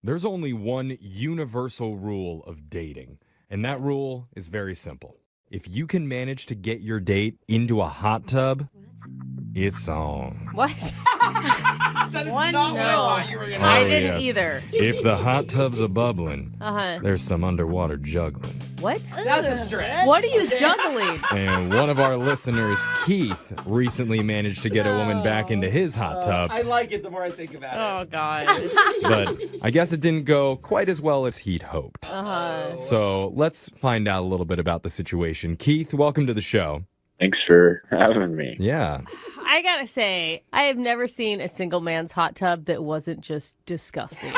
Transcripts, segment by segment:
There's only one universal rule of dating, and that rule is very simple. If you can manage to get your date into a hot tub, it's on. What? That is not what I thought you were going to I say. didn't either. If the hot tub's a bubbling, Uh-huh. there's some underwater juggling. What? That's a stretch. What are you juggling? And one of our listeners, Keith, recently managed to get a woman back into his hot tub. I like it the more I think about Oh, it. God. But I guess it didn't go quite as well as he'd hoped. Uh-huh. So let's find out a little bit about the situation. Keith, welcome to the show. Thanks for having me. Yeah. I gotta say, I have never seen a single man's hot tub that wasn't just disgusting.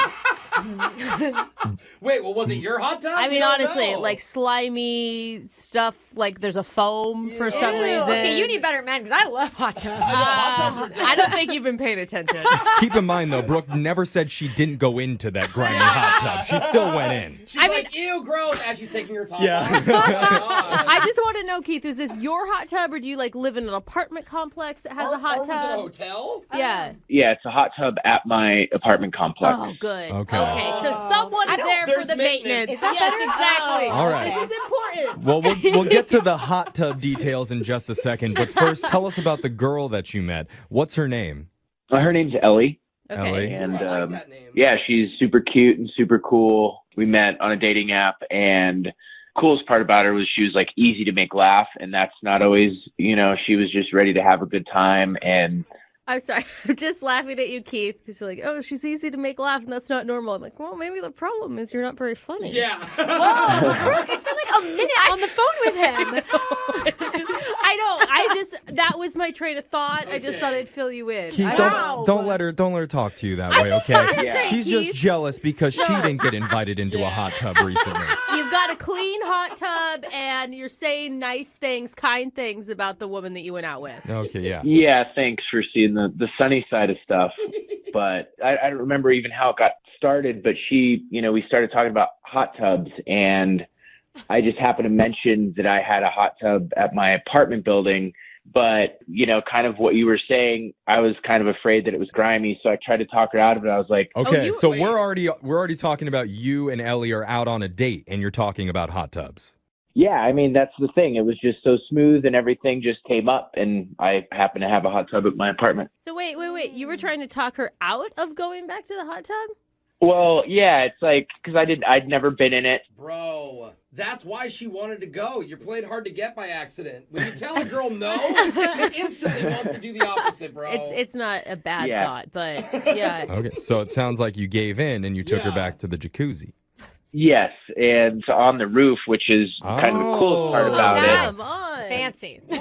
Wait, well, was it your hot tub? I mean, We don't honestly, know. like slimy stuff, like there's a foam for some reason. Okay, you need better men because I love hot tubs. I don't think you've been paying attention. Keep in mind, though, Brooke never said she didn't go into that grimy hot tub. She still went in. She's like, ew, gross, as she's taking her top Yeah. off. Oh, my God. I just want to know, Keith, is this your hot tub or do you like live in an apartment complex that has a hot or tub? was it a hotel? Yeah. Yeah, it's a hot tub at my apartment complex. Oh, good. Okay. Okay, so someone is there for There's the maintenance. maintenance. Is that Yes, better? exactly. All right. This is important. Well, we'll get to the hot tub details in just a second. But first, tell us about the girl that you met. What's her name? Her name's Ellie, Okay. Ellie. and I like that name. yeah, she's super cute and super cool. We met on a dating app, and coolest part about her was she was like easy to make laugh, and that's not always, she was just ready to have a good time. And I'm sorry. I'm just laughing at you, Keith, because you're like, oh, she's easy to make laugh, and that's not normal. I'm like, well, maybe the problem is you're not very funny. Yeah. Brooke, it's been like a minute on the phone with him. That was my train of thought. I just thought I'd fill you in. Keith, I don't let her talk to you that way, okay? Yeah. She's just jealous because she didn't get invited into a hot tub recently. You've got a clean hot tub, and you're saying nice things, kind things about the woman that you went out with. Okay, yeah. yeah, thanks for seeing the sunny side of stuff. But I don't remember even how it got started, but we started talking about hot tubs, and I just happened to mention that I had a hot tub at my apartment building. But, kind of what you were saying, I was kind of afraid that it was grimy. So I tried to talk her out of it. I was like, Okay, you- so wait. we're already talking about you and Ellie are out on a date, and you're talking about hot tubs. yeah, I mean, that's the thing. It was just so smooth and everything just came up. And I happen to have a hot tub at my apartment. So wait. You were trying to talk her out of going back to the hot tub? Well, yeah, it's like, because I'd never been in it. Bro, that's why she wanted to go. You're playing hard to get by accident. When you tell a girl no, she instantly wants to do the opposite, bro. It's not a bad Yeah. thought, but yeah. Okay, so it sounds like you gave in and you took her Yeah. back to the jacuzzi. Yes, and so on the roof, which is kind of the coolest part about nice. it. Come on. Fancy. Bro,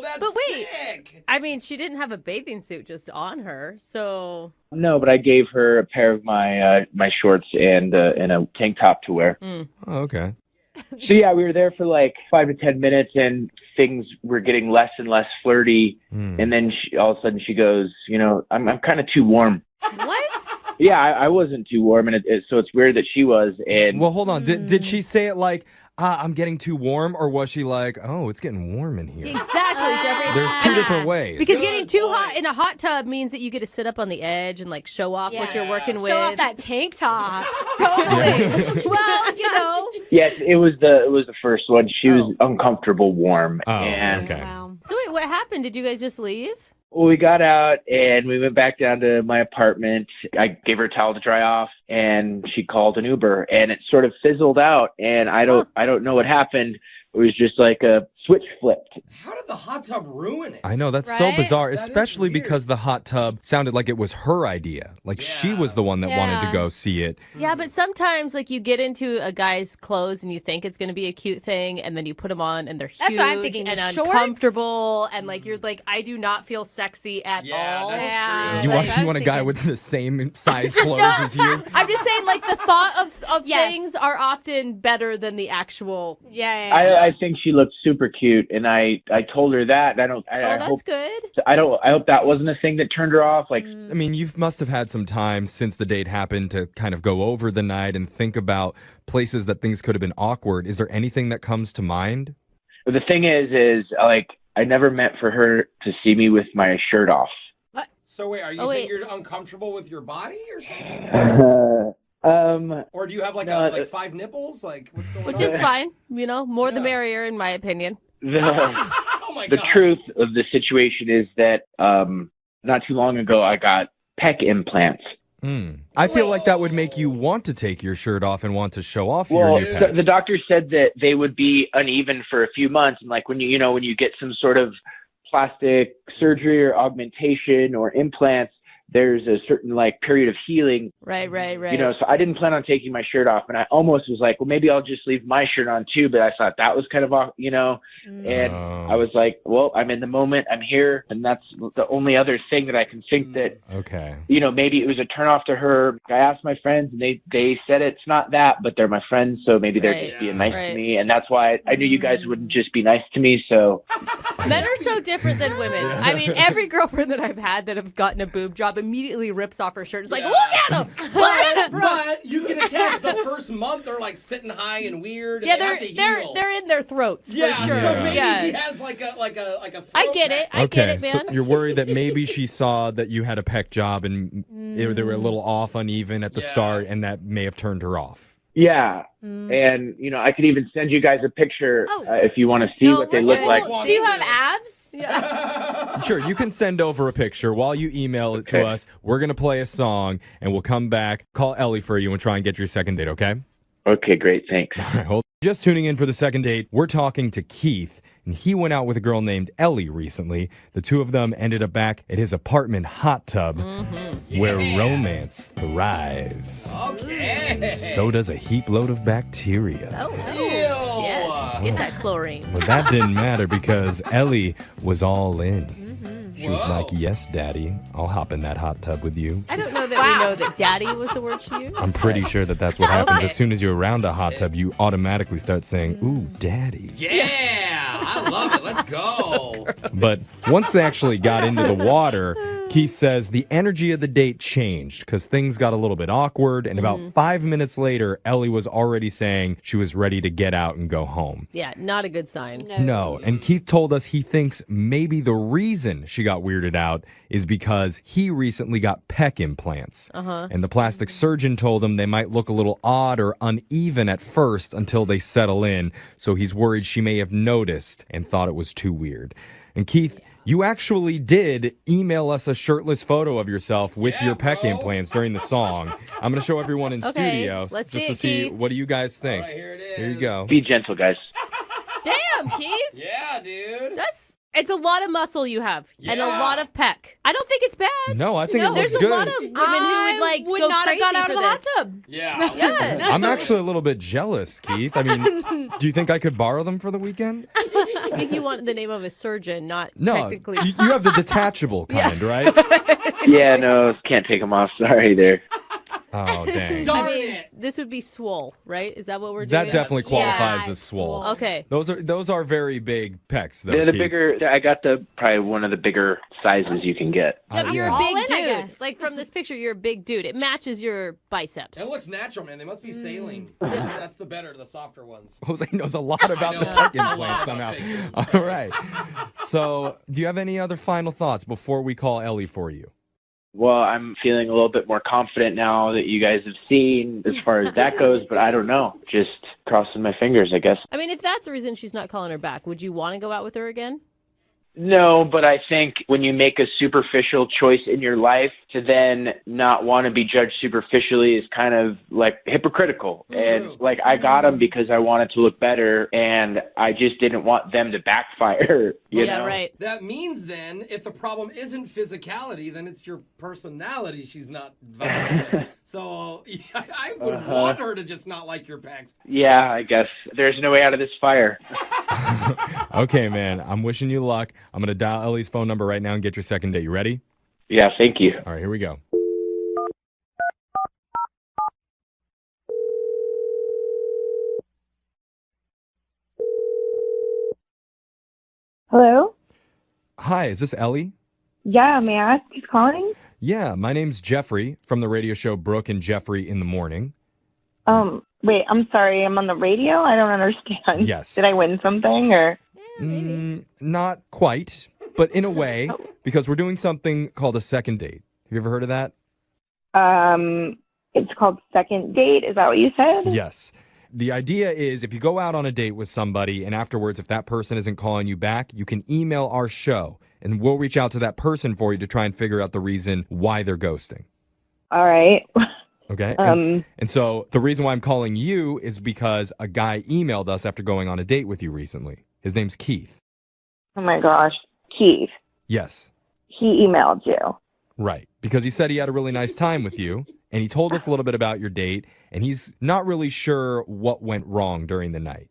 that's But wait. sick. I mean, she didn't have a bathing suit just on her, so No, but I gave her a pair of my shorts and a tank top to wear. Oh, okay. So yeah, we were there for like 5 to 10 minutes, and things were getting less and less flirty. And then all of a sudden she goes, I'm kind of too warm. what? Yeah, I wasn't too warm, and so it's weird that she was. And Well, hold on. Did she say it like, I'm getting too warm, or was she like, oh, it's getting warm in here? Exactly, Jeffrey. There's two different ways. Because Good getting too point. hot in a hot tub means that you get to sit up on the edge and like show off what you're working with. Show off that tank top. Totally. Well, yes, it was the first one. She was uncomfortable warm, Oh, and okay. Wow. So wait, what happened? Did you guys just leave? well, we got out and we went back down to my apartment. I gave her a towel to dry off, and she called an Uber, and it sort of fizzled out. And I don't know what happened. It was just like a switch flipped. How did the hot tub ruin it? I know, that's so Right? bizarre, That is especially weird. because the hot tub sounded like it was her idea. Like she was the one that wanted to Yeah. go see it. Yeah, but sometimes like you get into a guy's clothes and you think it's going to be a cute thing, and then you put them on and they're huge That's what I'm thinking. and Shorts? uncomfortable, and like you're like, I do not feel sexy at Yeah, all. that's Yeah. true. You want, That's what I you want a was guy thinking. with the same size clothes as you? I'm just saying, like the thought of Yes. things are often better than the actual. Yeah. I think she looked super cute, and I told her that. I That's hope good. I hope that wasn't a thing that turned her off. Like, I mean, you must have had some time since the date happened to kind of go over the night and think about places that things could have been awkward. Is there anything that comes to mind? the thing is like I never meant for her to see me with my shirt off. So wait, are you Oh, saying wait. you're uncomfortable with your body or something? Or do you have like No, like 5 nipples? Like what's going Which on? is fine. More the merrier, in my opinion. Oh my The god. truth of the situation is that not too long ago I got pec implants. I feel like that would make you want to take your shirt off and want to show off Well, your new pec. the doctor said that they would be uneven for a few months, and like when you get some sort of plastic surgery or augmentation or implants, there's a certain like period of healing. Right. So I didn't plan on taking my shirt off, and I almost was like, well, maybe I'll just leave my shirt on too. But I thought that was kind of, and I was like, well, I'm in the moment, I'm here, and that's the only other thing that I can think that, Okay. maybe it was a turnoff to her. I asked my friends, and they said it's not that, but they're my friends, so maybe they're just being nice to me, and that's why I knew you guys wouldn't just be nice to me. So Men are so different than women. I mean, every girlfriend that I've had that has gotten a boob job immediately rips off her shirt. It's like, look at him! But you can attest the first month they're like sitting high and weird. And Yeah, they have to heal. they're in their throats for Yeah, sure. so maybe Yeah. he has like a I throat get it. pack. I get it, so man. you're worried that maybe she saw that you had a pec job and they were a little off, uneven at the start, and that may have turned her off. yeah, and I could even send you guys a picture if you want to see what they look like. Do you have abs? Sure, you can send over a picture while you email it to Okay. us. We're going to play a song, and we'll come back, call Ellie for you, and try and get your second date, okay? Okay, great, thanks. All right, hold. Just tuning in for the second date, we're talking to Keith, and he went out with a girl named Ellie recently. The two of them ended up back at his apartment hot tub where romance thrives. Okay. So does a heap load of bacteria. Oh, Ew. yes. Get that chlorine. But that didn't matter because Ellie was all in. She was Whoa. like, yes, daddy, I'll hop in that hot tub with you. I don't know that we know that daddy was the word she used. I'm pretty sure that that's what happens. As soon as you're around a hot tub, you automatically start saying, ooh, daddy. Yeah, I love it. Let's go. But once they actually got into the water, Keith says the energy of the date changed because things got a little bit awkward. And about 5 minutes later, Ellie was already saying she was ready to get out and go home. Yeah, not a good sign. No. And Keith told us he thinks maybe the reason she got weirded out is because he recently got pec implants. And the plastic surgeon told him they might look a little odd or uneven at first until they settle in. So he's worried she may have noticed and thought it was too weird. And Keith, you actually did email us a shirtless photo of yourself with your pec implants during the song. I'm going to show everyone in studio let's just see to it, see Keith. what do you guys think. All right, here it is. Here you go. Be gentle, guys. Damn, Keith. Yeah, dude. It's a lot of muscle you have and a Yeah. lot of pec. I don't think it's bad. No, I think it There's looks a good. lot of women who would would not have gone out of the hot tub. Yeah. Yeah. I'm actually a little bit jealous, Keith. I mean, do you think I could borrow them for the weekend? I think you want the name of a surgeon, not No, technically. you have the detachable kind, right? Yeah, no, can't take them off. Sorry there. Oh, dang. Darn I mean, it. this would be swole, right? Is that what we're doing? That definitely qualifies Yeah, as swole. Okay. Those are very big pecs, though. They're the Keith. bigger. I got probably one of the bigger sizes you can get. Yeah, but you're a All big in, I dude. guess. Like from this picture, you're a big dude. It matches your biceps. It looks natural, man. They must be saline. Mm. That's the softer ones. Jose knows a lot about the know. pec A lot implants somehow. about fake boobs. All right. So, do you have any other final thoughts before we call Ellie for you? Well, I'm feeling a little bit more confident now that you guys have seen as far as that goes, but I don't know. Just crossing my fingers, I guess. I mean, if that's the reason she's not calling her back, would you want to go out with her again? No, but I think when you make a superficial choice in your life to then not want to be judged superficially is kind of like hypocritical. And True. like I got them because I wanted to look better and I just didn't want them to backfire. You Yeah, know? right. That means then, if the problem isn't physicality, then it's your personality she's not vibing with. So yeah, I would want her to just not like your pecs. Yeah, I guess there's no way out of this fire. Okay, man. I'm wishing you luck. I'm going to dial Ellie's phone number right now and get your second date. You ready? Yeah, thank you. All right, here we go. Hello? Hi, is this Ellie? Yeah, may I ask who's calling? Yeah, my name's Jeffrey from the radio show Brooke and Jeffrey in the Morning. Wait, I'm sorry, I'm on the radio? I don't understand. Yes. Did I win something or? Not quite, but in a way, because we're doing something called a second date. Have you ever heard of that? It's called second date. Is that what you said? Yes. The idea is if you go out on a date with somebody and afterwards, if that person isn't calling you back, you can email our show and we'll reach out to that person for you to try and figure out the reason why they're ghosting. All right. Okay. And so the reason why I'm calling you is because a guy emailed us after going on a date with you recently. His name's Keith. Oh my gosh. Keith. Yes. He emailed you. Right. Because he said he had a really nice time with you and he told us a little bit about your date and he's not really sure what went wrong during the night.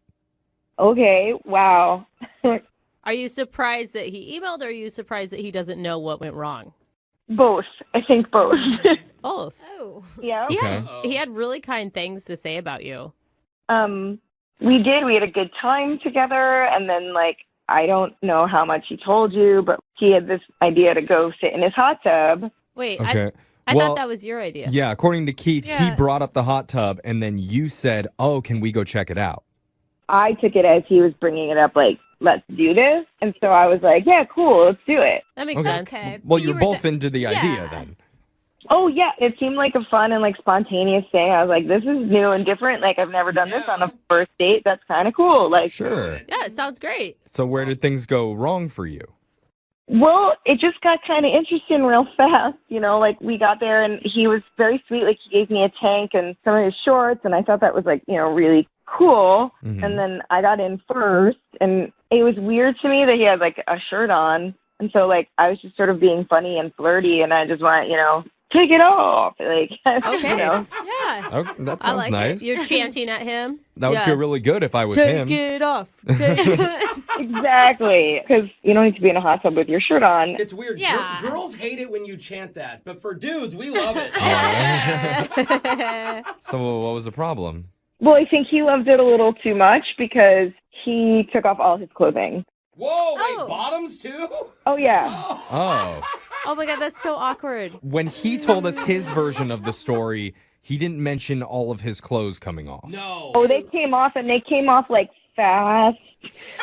Okay. Wow. Are you surprised that he emailed or are you surprised that he doesn't know what went wrong? Both. I think both. Both. Oh. Yeah. Okay. He had really kind things to say about you. We did. We had a good time together, and then I don't know how much he told you, but he had this idea to go sit in his hot tub. Wait, Okay. I Well, thought that was your idea. Yeah, according to Keith, he Yeah. brought up the hot tub and then you said, "Oh, can we go check it out?" I took it as he was bringing it up, let's do this. And so I was like, yeah, cool, let's do it. That makes Okay. sense. Okay. Well, But you're were both into the idea Yeah. then. Oh, yeah, it seemed like a fun and spontaneous thing. I was like, this is new and different. I've never done this on a first date. That's kind of cool. Sure. Yeah, it sounds great. So where did things go wrong for you? Well, it just got kind of interesting real fast. We got there and he was very sweet. He gave me a tank and some of his shorts, and I thought that was really cool. Mhm. And then I got in first, and it was weird to me that he had a shirt on. And so I was just sort of being funny and flirty, and I just went, take it off. Okay. Yeah. Oh, that I sounds like nice. it. You're chanting at him. That would Yeah. feel really good if I was Take him. it off. Take it. Exactly. Because you don't need to be in a hot tub with your shirt on. It's weird. Yeah. Girls hate it when you chant that, but for dudes, we love it. So what was the problem? Well, I think he loved it a little too much because he took off all his clothing. Whoa, wait, Oh. bottoms too? Oh, yeah. Oh. Oh my God, that's so awkward. When he told us his version of the story, he didn't mention all of his clothes coming off. No. Oh, they came off, and they came off fast. It's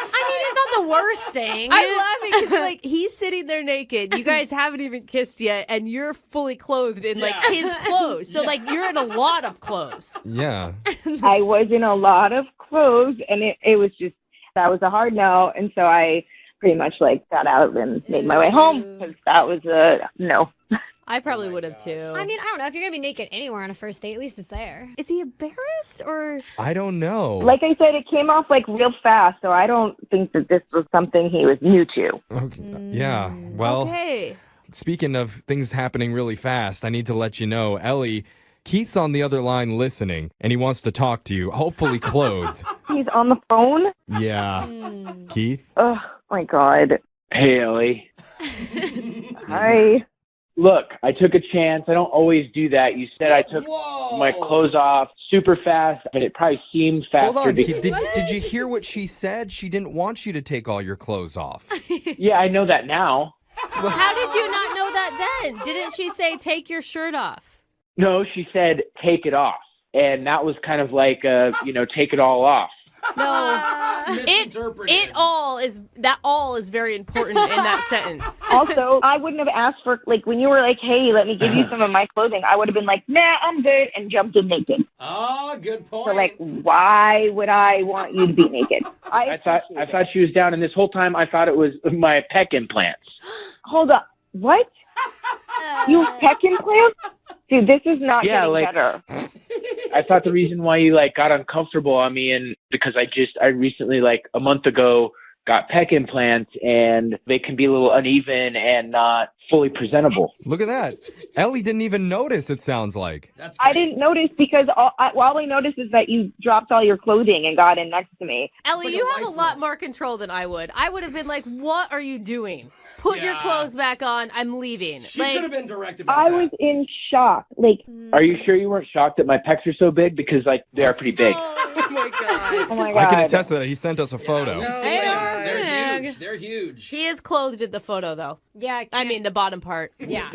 not the worst thing. I'm laughing because he's sitting there naked. You guys haven't even kissed yet, and you're fully clothed in Yeah. his clothes. So you're in a lot of clothes. Yeah. I was in a lot of clothes, and it was just, that was a hard no. And so I pretty much got out and made my way home because that was a no. I probably would have too. I don't know. If you're going to be naked anywhere on a first date, at least it's there. Is he embarrassed or? I don't know. Like I said, it came off real fast, so I don't think that this was something he was new to. Okay. Yeah. Well, Okay. speaking of things happening really fast, I need to let you know, Ellie, Keith's on the other line listening, and he wants to talk to you, hopefully clothed. He's on the phone? Yeah. Keith? Oh, my God. Hey, Ellie. Hi. Look, I took a chance. I don't always do that. You said I took Whoa. my clothes off super fast, but it probably seemed faster. Hold on. because- Did you hear what she said? She didn't want you to take all your clothes off. Yeah, I know that now. How did you not know that then? Didn't she say take your shirt off? No, she said take it off. And that was kind of take it all off. No. Misinterpreted. all is very important in that sentence. Also, I wouldn't have asked for, when you were hey, let me give you some of my clothing, I would have been nah, I'm good, and jumped in naked. Oh, good point. So, why would I want you to be naked? I thought she was down, and this whole time I thought it was my pec implants. Hold up. What? You have pec implants? Dude, this is not getting better. I thought the reason why you got uncomfortable on me, and because I recently a month ago got pec implants, and they can be a little uneven and not fully presentable. Look at that. Ellie didn't even notice, it sounds like. That's I great. didn't notice because all I noticed is that you dropped all your clothing and got in next to me. Ellie, like you a have a rifle. lot more control than I would. I would have been like, what are you doing? Put your Yeah. clothes back on. I'm leaving. She could have been direct about I that. was in shock. Are you sure you weren't shocked that my pecs are so big? Because they are pretty big. Oh my God. Oh my I can God. attest to that. He sent us a photo. We've seen They them. are They're big. huge. They're huge. He is clothed in the photo, though. Yeah. I mean, the bottom part. yeah.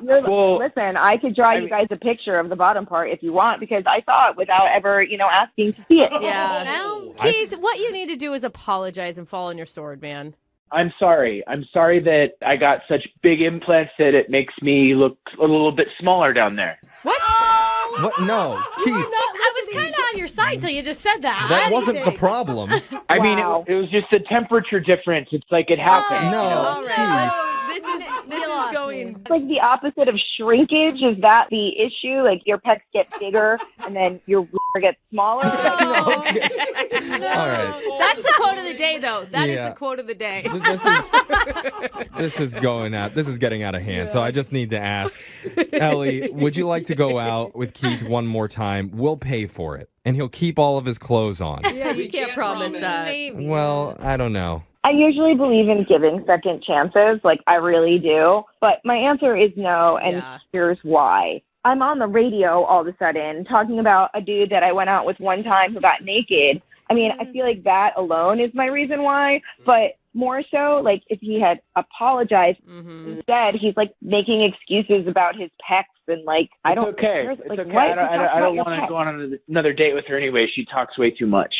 Listen, I could draw you guys a picture of the bottom part if you want because I saw it without ever, asking to see it. Yeah. Oh. Keith, what you need to do is apologize and fall on your sword, man. I'm sorry. I'm sorry that I got such big implants that it makes me look a little bit smaller down there. What? What? No, Keith. I was kind of on your side until you just said that. That wasn't the problem. I mean, Wow. it was just the temperature difference. It's like it happens. No, you know? All Keith. right. This is going. It's like the opposite of shrinkage. Is that the issue? Like your pecs get bigger and then your wiener gets smaller? Okay. All right. That's the quote of the day, though. That is Yeah. the quote of the day. This is going out. This is getting out of hand. So I just need to ask, Ellie, would you like to go out with Keith one more time? We'll pay for it, and he'll keep all of his clothes on. Yeah, We you can't can't promise promise. that. Maybe. Well, I don't know. I usually believe in giving second chances, like I really do. But my answer is no, and Yeah. here's why. I'm on the radio all of a sudden talking about a dude that I went out with one time who got naked. I mean, I feel like that alone is my reason why. But more so, like if he had apologized instead, he's like making excuses about his pecs and like I don't. It's okay. there's, It's like, okay. what? I don't, He talks I about don't your want to pecs. go on another date with her anyway. She talks way too much.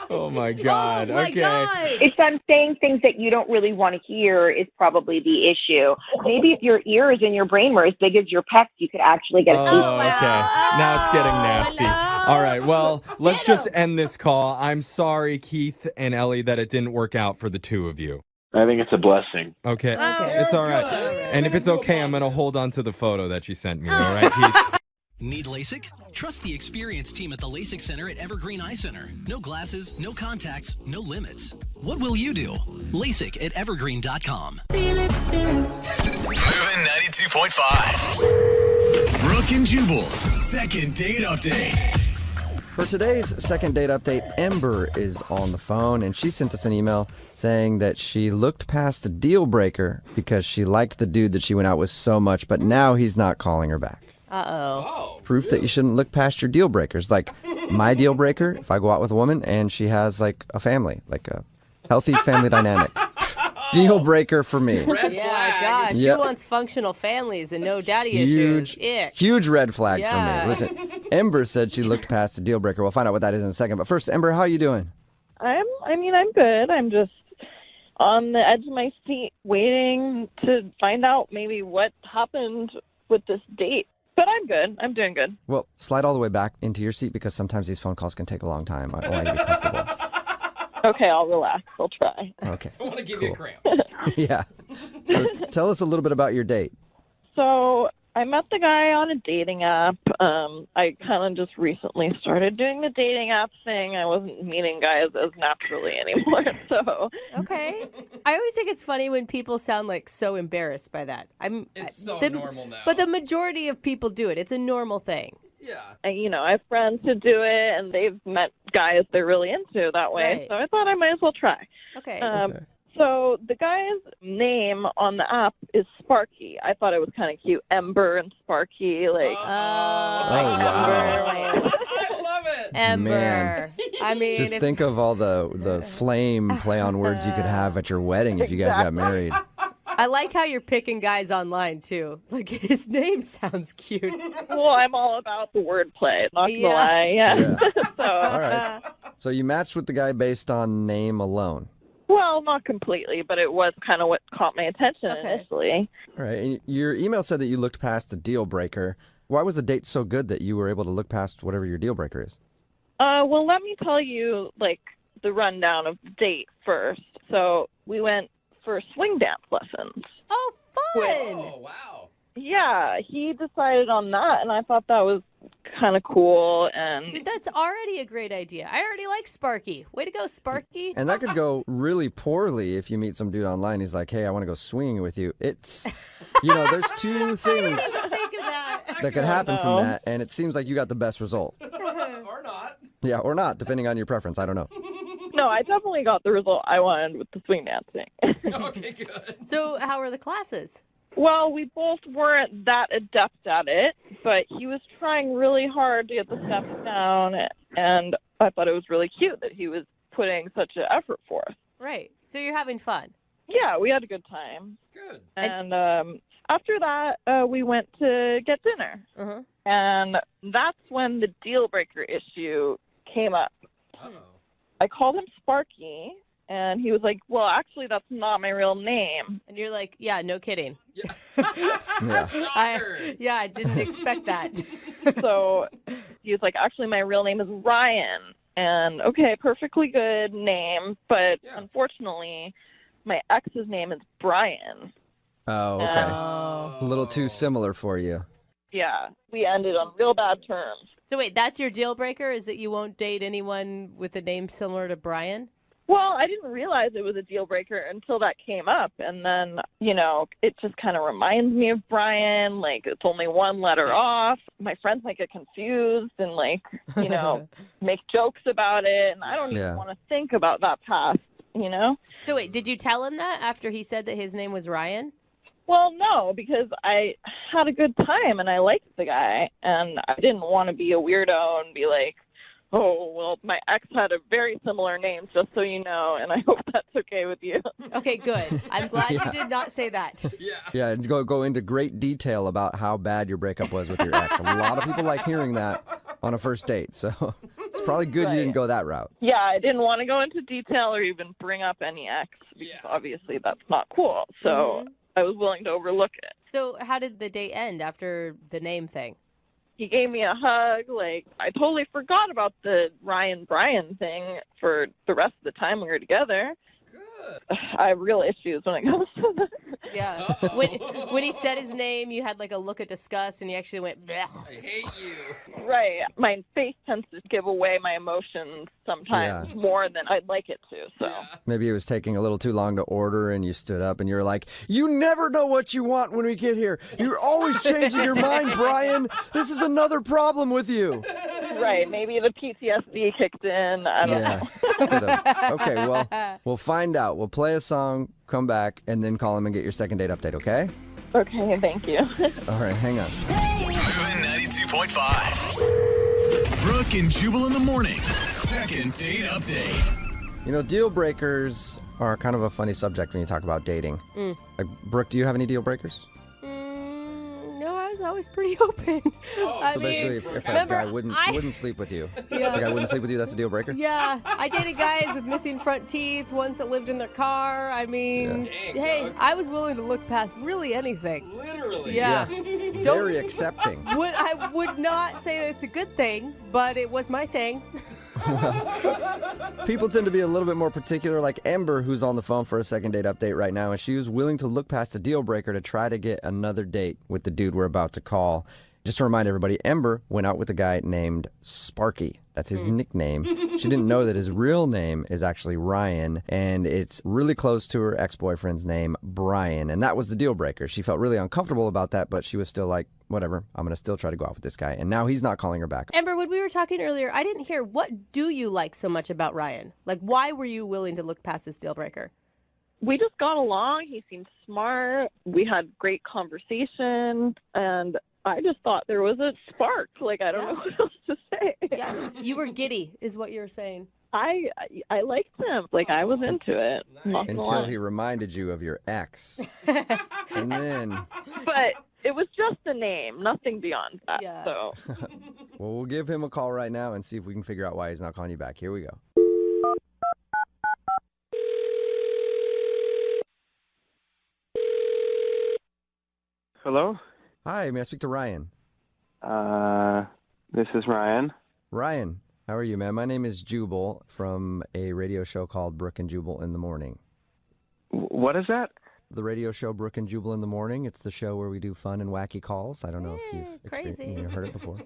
Oh my God. Oh my Okay. God. If I'm saying things that you don't really want to hear is probably the issue. Maybe if your ears and your brain were as big as your pecs, you could actually get a peek. Oh, okay. Now it's getting nasty. All right. Well, let's just end this call. I'm sorry, Keith and Ellie, that it didn't work out for the two of you. I think it's a blessing. Okay. Okay. It's all right. And if it's okay, I'm going to hold on to the photo that you sent me. All right, Keith? Need LASIK? Trust the experienced team at the LASIK Center at Evergreen Eye Center. No glasses, no contacts, no limits. What will you do? LASIK at evergreen.com. Moving 92.5. Brooke and Jubal's second date update. For today's second date update, Ember is on the phone, and she sent us an email saying that she looked past a deal breaker because she liked the dude that she went out with so much, but now he's not calling her back. Uh-oh. Proof that you shouldn't look past your deal breakers. Like my deal breaker, if I go out with a woman and she has like a family, like a healthy family dynamic. Deal breaker for me. Red Yeah, flag. gosh. Yep. She wants functional families and no daddy Huge, issues. Ick. huge red flag Yeah. for me. Listen, Ember said she looked past the deal breaker. We'll find out what that is in a second. But first, Ember, how are you doing? I'm good. I'm just on the edge of my seat waiting to find out maybe what happened with this date. But I'm good. I'm doing good. Well, slide all the way back into your seat because sometimes these phone calls can take a long time. I want you to be comfortable. Okay, I'll relax. I'll try. Okay. I want to give you a Cool. cramp. Yeah. So tell us a little bit about your date. So I met the guy on a dating app. I kind of just recently started doing the dating app thing. I wasn't meeting guys as naturally anymore. So Okay. I always think it's funny when people sound like so embarrassed by that. It's so the- normal now. But the majority of people do it. It's a normal thing. yeah. I have friends who do it, and they've met guys they're really into that way. Right. So I thought I might as well try. Okay. Okay. So the guy's name on the app is Sparky. I thought it was kind of cute. Ember and Sparky, like wow. Ember. I love it. Ember. Man. I mean, Just if- think of all the flame play on words you could have at your wedding if you guys got married. I like how you're picking guys online too. Like his name sounds cute. Well, I'm all about the wordplay. Not gonna Yeah. lie. Yeah. Yeah. So, All right. So you matched with the guy based on name alone. well, not completely, but it was kind of what caught my attention Okay. initially. All right. And your email said that you looked past the deal breaker. Why was the date so good that you were able to look past whatever your deal breaker is? Well, let me tell you, like, the rundown of the date first. So we went for swing dance lessons. Oh, fun. Oh, wow. Yeah, he decided on that, and I thought that was kind of cool. And Dude, that's already a great idea. I already like Sparky. Way to go, Sparky. And that could go really poorly if you meet some dude online. He's like, hey, I want to go swinging with you. It's, there's two things Think of that. that could happen from know. that. And it seems like you got the best result. Or not. Yeah, or not, depending on your preference. I don't know. no, I definitely got the result I wanted with the swing dancing. Okay, good. So, how are the classes? Well, we both weren't that adept at it, but he was trying really hard to get the steps down, and I thought it was really cute that he was putting such an effort forth. Right. So you're having fun. Yeah, we had a good time. Good. And after that, we went to get dinner, Uh-huh. and that's when the deal breaker issue came up. Uh-oh. I called him Sparky, and he was like, well, actually, that's not my real name. And you're like, yeah, no kidding. Yeah. I didn't expect that. So he was like, actually, my real name is Ryan. And okay, perfectly good name, but unfortunately, my ex's name is Brian. Oh, okay. A little too similar for you. Yeah, we ended on real bad terms. So wait, that's your deal breaker, is that you won't date anyone with a name similar to Brian? Well, I didn't realize it was a deal breaker until that came up. And then, you know, it just kind of reminds me of Brian. Like, it's only one letter off. My friends might get confused and, like, you know, make jokes about it. And I don't even want to think about that past, you know? So wait, did you tell him that after he said that his name was Ryan? Well, no, because I had a good time and I liked the guy. And I didn't want to be a weirdo and be like, oh, well, my ex had a very similar name, just so you know, and I hope that's okay with you. Okay, good. I'm glad you did not say that. Yeah, and go into great detail about how bad your breakup was with your ex. A lot of people like hearing that on a first date, so it's probably good you didn't go that route. Yeah, I didn't want to go into detail or even bring up any ex, because obviously that's not cool, so I was willing to overlook it. So how did the date end after the name thing? He gave me a hug. Like, I totally forgot about the Ryan Brian thing for the rest of the time we were together. Good. I have real issues when it comes to this. Yeah. When he said his name, you had like a look of disgust, and he actually went, blech. I hate you. Right. My face tends to give away my emotions sometimes more than I'd like it to. So Maybe it was taking a little too long to order, and you stood up and you were like, you never know what you want when we get here. You're always changing your mind, Brian. This is another problem with you. Right. Maybe the PTSD kicked in. I don't know. Okay, well, we'll find out. We'll play a song, come back, and then call him and get your second date update, okay? Okay, thank you. All right, hang on. Moving 92.5. Brooke and Jubal in the mornings. Second date update. You know, deal breakers are kind of a funny subject when you talk about dating. Like, Brooke, do you have any deal breakers? No, I was always pretty open. So basically, if a guy wouldn't sleep with you, the guy wouldn't sleep with you, that's a deal breaker? Yeah, I dated guys with missing front teeth, ones that lived in their car. I mean, hey, I was willing to look past really anything. Literally. Yeah. Very accepting. I would not say it's a good thing, but it was my thing. People tend to be a little bit more particular, like Ember, who's on the phone for a second date update right now, and she was willing to look past a deal breaker to try to get another date with the dude we're about to call. Just to remind everybody, Ember went out with a guy named Sparky. That's his nickname. She didn't know that his real name is actually Ryan, and it's really close to her ex-boyfriend's name, Brian. And that was the deal breaker. She felt really uncomfortable about that, but she was still like, whatever, I'm going to still try to go out with this guy. And now he's not calling her back. Ember, when we were talking earlier, I didn't hear, what do you like so much about Ryan? Like, why were you willing to look past this deal breaker? We just got along. He seemed smart. We had great conversation, and I just thought there was a spark. Like, I don't know what else to say. Yeah, you were giddy, is what you were saying. I liked him. Like, I was into it. Nice. Until he reminded you of your ex. And then... But it was just a name, nothing beyond that. Yeah. So. Well, we'll give him a call right now and see if we can figure out why he's not calling you back. Here we go. Hello? Hi, may I speak to Ryan? This is Ryan. Ryan, how are you, man? My name is Jubal from a radio show called Brooke and Jubal in the Morning. What is that? The radio show Brooke and Jubal in the Morning. It's the show where we do fun and wacky calls. I don't know if you've heard it before.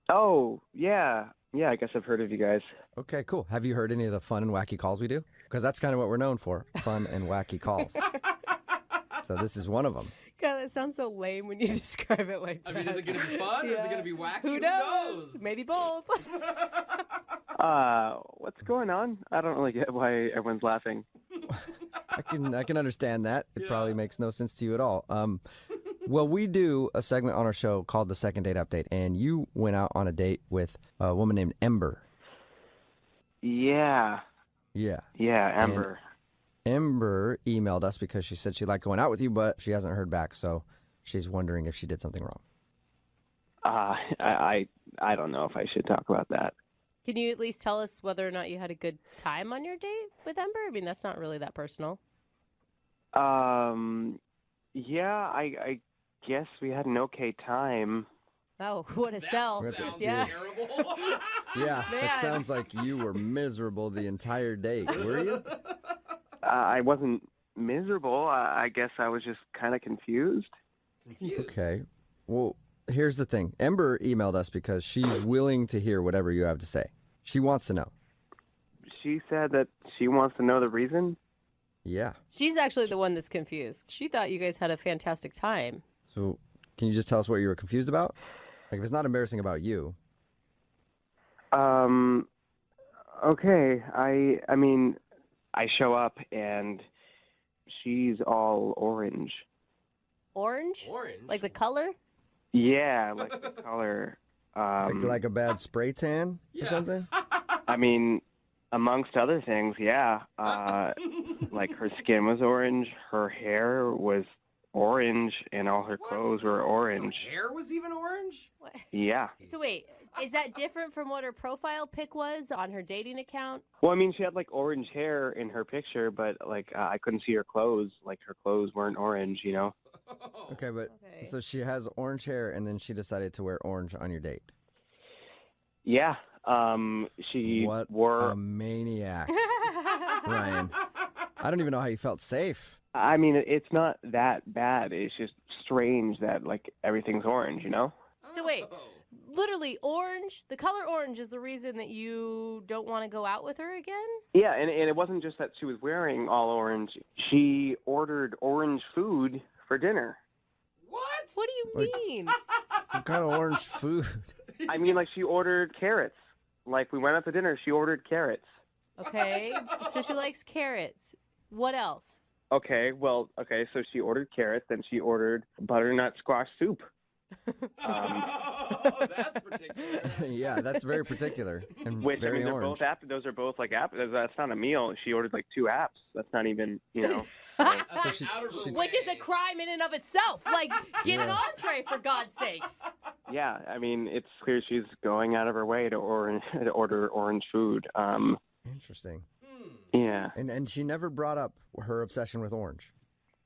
Oh, yeah. Yeah, I guess I've heard of you guys. Okay, cool. Have you heard any of the fun and wacky calls we do? Because that's kind of what we're known for, fun and wacky calls. So this is one of them. God, that sounds so lame when you describe it like that. I mean, is it going to be fun or is it going to be wacky? Who knows? Maybe both. What's going on? I don't really get why everyone's laughing. I can understand that. It probably makes no sense to you at all. Well, we do a segment on our show called The Second Date Update, and you went out on a date with a woman named Ember. Yeah. Yeah. Yeah, Ember. And Ember emailed us because she said she liked going out with you, but she hasn't heard back, so she's wondering if she did something wrong. I don't know if I should talk about that. Can you at least tell us whether or not you had a good time on your date with Ember? I mean, that's not really that personal. Yeah, I guess we had an okay time. Oh, what a sell. Sounds Yeah. terrible. Yeah, Man. that sounds like you were miserable the entire date, were you? I wasn't miserable. I guess I was just kind of confused. Okay. Well, here's the thing. Ember emailed us because she's willing to hear whatever you have to say. She wants to know. She said that she wants to know the reason. Yeah. She's actually the one that's confused. She thought you guys had a fantastic time. So can you just tell us what you were confused about? Like, if it's not embarrassing about you. Okay. I mean, I show up and she's all orange. Orange? Orange? Like the color? Yeah, like the color. Like a bad spray tan or something? I mean, amongst other things, yeah. Like her skin was orange, her hair was orange, and all her clothes were orange. Her hair was even orange? What? Yeah. So wait, is that different from what her profile pic was on her dating account? Well, I mean, she had like orange hair in her picture, but like I couldn't see her clothes. Like her clothes weren't orange, you know? Okay, but so she has orange hair and then she decided to wear orange on your date. Yeah. She What wore. a maniac. Ryan. I don't even know how you felt safe. I mean, it's not that bad. It's just strange that like everything's orange, you know? So wait, literally orange, the color orange is the reason that you don't want to go out with her again? Yeah, and it wasn't just that she was wearing all orange. She ordered orange food for dinner. What? What do you mean? What kind of orange food? I mean, like she ordered carrots. Like we went out to dinner, she ordered carrots. Okay, so she likes carrots. What else? Okay, so she ordered carrots, then she ordered butternut squash soup. Oh, that's particular. Yeah, that's very particular and Which, very I mean, they're orange. both those are both like apples. That's not a meal. She ordered like 2 apps. That's not even, you know. That's like out of her Which is a crime in and of itself. Like, get an entree for God's sakes. Yeah, I mean, it's clear she's going out of her way to order orange food. Interesting. Yeah. And she never brought up her obsession with orange.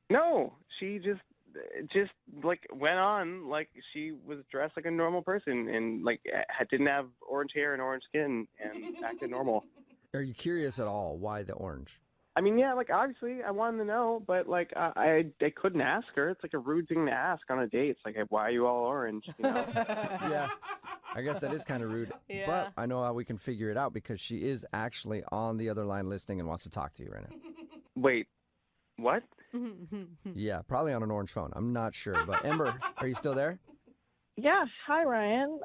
No, she just like went on like she was dressed like a normal person and like didn't have orange hair and orange skin and acted normal. Are you curious at all why the orange? I mean, yeah, like obviously I wanted to know, but like I couldn't ask her. It's like a rude thing to ask on a date. It's like, hey, why are you all orange? You know? Yeah, I guess that is kind of rude. Yeah. But I know how we can figure it out because she is actually on the other line listening and wants to talk to you right now. Wait, what? Yeah, probably on an orange phone. I'm not sure. But Ember, are you still there? Yeah. Hi, Ryan.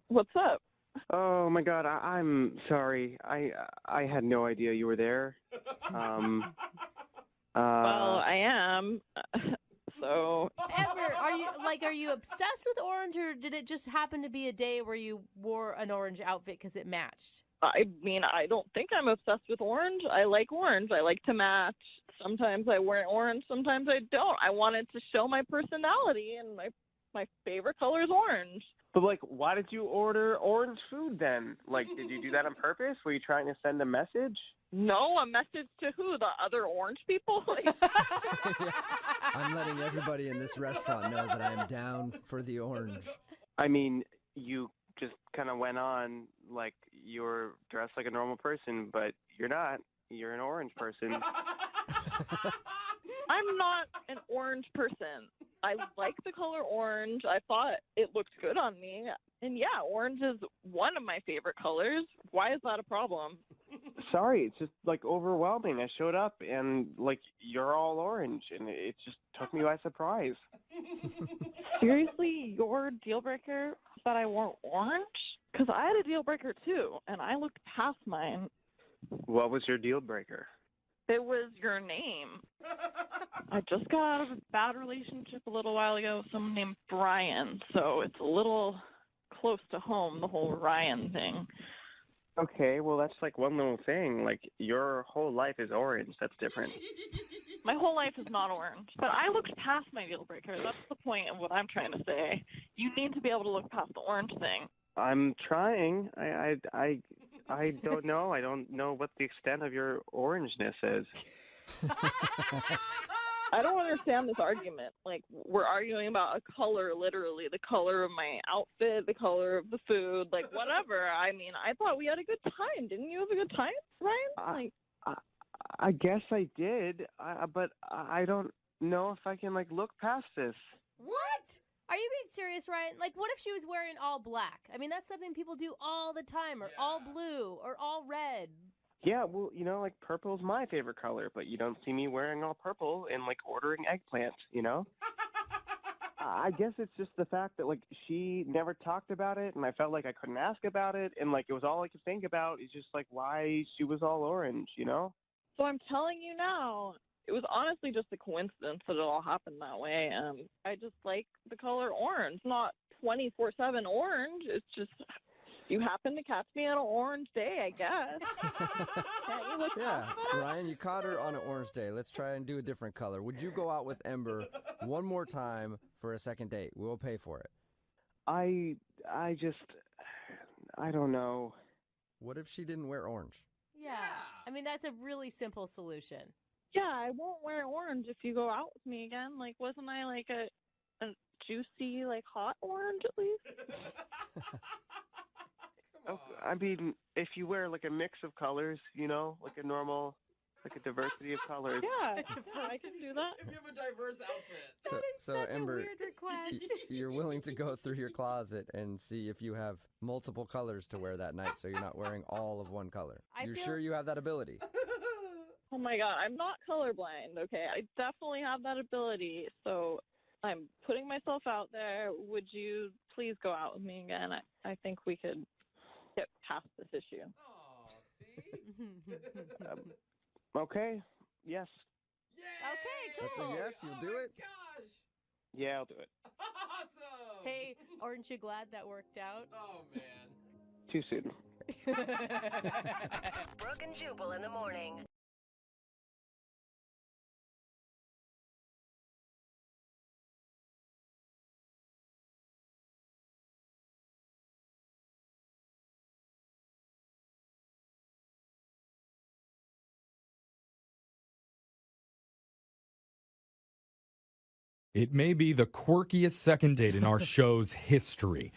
What's up? Oh my God, I'm sorry. I had no idea you were there. Well, I am. So. Ember, are you obsessed with orange, or did it just happen to be a day where you wore an orange outfit because it matched? I mean, I don't think I'm obsessed with orange. I like orange. I like to match. Sometimes I wear orange, sometimes I don't. I wanted to show my personality, and my favorite color is orange. But like, why did you order orange food then? Like, did you do that on purpose? Were you trying to send a message? No, a message to who? The other orange people? Like, I'm letting everybody in this restaurant know that I'm down for the orange. I mean, you just kind of went on like you were dressed like a normal person, but you're not. You're an orange person. I'm not an orange person. I like the color orange. I thought it looked good on me. And yeah, orange is one of my favorite colors. Why is that a problem? Sorry, it's just like overwhelming. I showed up and like you're all orange, and it just took me by surprise. Seriously, your deal breaker is that I wore orange? Because I had a deal breaker too, and I looked past mine. What was your deal breaker? It was your name. I just got out of a bad relationship a little while ago with someone named Brian, so it's a little close to home, the whole Ryan thing. Okay, well, that's like one little thing. Like, your whole life is orange. That's different. My whole life is not orange, but I looked past my deal breaker. That's the point of what I'm trying to say. You need to be able to look past the orange thing. I'm trying. I don't know. I don't know what the extent of your orangeness is. I don't understand this argument. Like, we're arguing about a color, literally. The color of my outfit, the color of the food, like, whatever. I mean, I thought we had a good time. Didn't you have a good time, Ryan? I guess I did, but I don't know if I can, like, look past this. What? Are you being serious, Ryan? Like, what if she was wearing all black? I mean, that's something people do all the time, or all blue, or all red. Yeah, well, like, purple's my favorite color, but you don't see me wearing all purple and, like, ordering eggplant, I guess it's just the fact that, like, she never talked about it, and I felt like I couldn't ask about it, and, like, it was all I could think about is just, like, why she was all orange, So I'm telling you now, it was honestly just a coincidence that it all happened that way. I just like the color orange, not 24/7 orange. It's just you happen to catch me on an orange day, I guess. Can't you look Yeah, past that? Ryan, you caught her on an orange day. Let's try and do a different color. Would you go out with Ember one more time for a second date? We'll pay for it. I don't know. What if she didn't wear orange? Yeah. I mean, that's a really simple solution. Yeah, I won't wear orange if you go out with me again. Like, wasn't I like a juicy, like, hot orange at least? I mean, if you wear, like, a mix of colors, like a normal, like a diversity of colors. Yeah, I can do that. If you have a diverse outfit. That is So such Ember, a weird request. You're willing to go through your closet and see if you have multiple colors to wear that night, so you're not wearing all of one color. You're sure you have that ability? Oh my God, I'm not colorblind, okay? I definitely have that ability, so I'm putting myself out there. Would you please go out with me again? I think we could get past this issue. Oh, see? Okay. Yes. Yay! Okay, cool. That's a yes. You'll do it? Gosh. Yeah, I'll do it. Awesome. Hey, aren't you glad that worked out? Oh, man. Too soon. Brooke and Jubal in the morning. It may be the quirkiest second date in our show's history.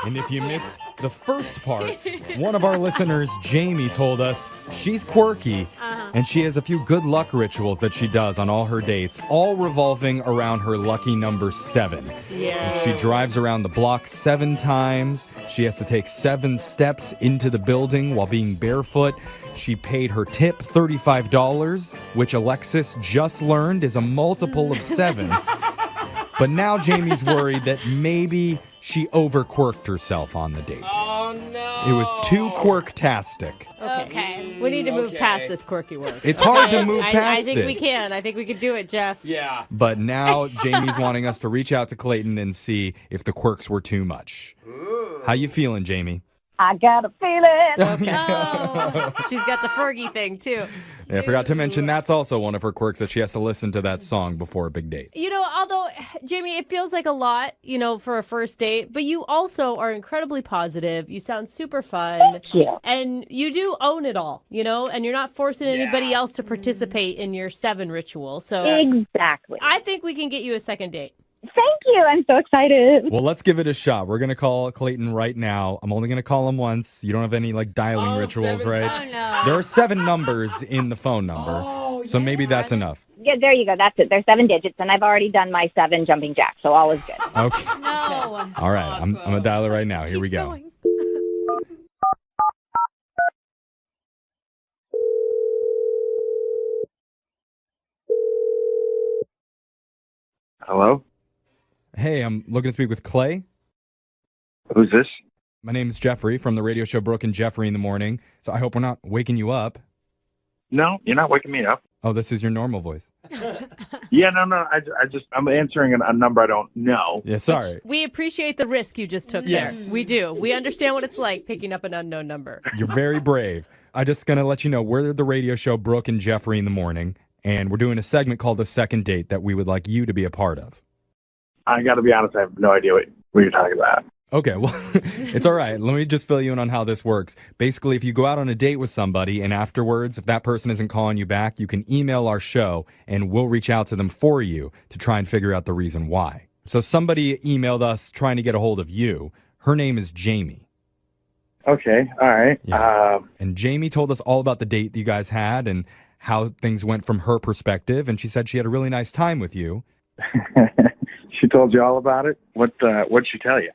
And if you missed the first part, one of our listeners, Jamie, told us she's quirky and she has a few good luck rituals that she does on all her dates, all revolving around her lucky number 7. Yeah. She drives around the block 7 times. She has to take 7 steps into the building while being barefoot. She paid her tip $35, which Alexis just learned is a multiple of 7. But now Jamie's worried that maybe she overquirked herself on the date. Oh, no. It was too quirktastic. Okay. We need to move past this quirky work. It's hard to move I past think it. we can. I think we could do it, Jeff. Yeah. But now Jamie's wanting us to reach out to Clayton and see if the quirks were too much. Ooh. How you feeling, Jamie? I got a feeling. Okay. Oh, she's got the Fergie thing, too. Yeah, I forgot to mention that's also one of her quirks, that she has to listen to that song before a big date. You know, although, Jamie, it feels like a lot, for a first date, but you also are incredibly positive. You sound super fun. Thank you. And you do own it all, and you're not forcing anybody else to participate in your 7 ritual. So Exactly. I think we can get you a second date. Thank you. I'm so excited. Well, let's give it a shot. We're going to call Clayton right now. I'm only going to call him once. You don't have any, dialing rituals, 7 right? times. Oh, no. There are 7 numbers in the phone number. Oh, so maybe that's enough. Yeah, there you go. That's it. There's 7 digits, and I've already done my 7 jumping jacks, so all is good. Okay. No. All right. I'm going to dial it right now. Here we Keeps go. going. Hello? Hey, I'm looking to speak with Clay. Who's this? My name is Jeffrey from the radio show Brooke and Jeffrey in the morning. So I hope we're not waking you up. No, you're not waking me up. Oh, this is your normal voice. Yeah, no. I'm answering a number I don't know. Yeah, sorry. We appreciate the risk you just took Yes. there. We do. We understand what it's like picking up an unknown number. You're very brave. I'm just going to let you know we're the radio show Brooke and Jeffrey in the morning, and we're doing a segment called A Second Date that we would like you to be a part of. I got to be honest, I have no idea what you're talking about. Okay, well, it's all right. Let me just fill you in on how this works. Basically, if you go out on a date with somebody and afterwards, if that person isn't calling you back, you can email our show and we'll reach out to them for you to try and figure out the reason why. So somebody emailed us trying to get a hold of you. Her name is Jamie. Okay, all right. Yeah. And Jamie told us all about the date that you guys had and how things went from her perspective. And she said she had a really nice time with you. She told you all about it? What'd she tell you?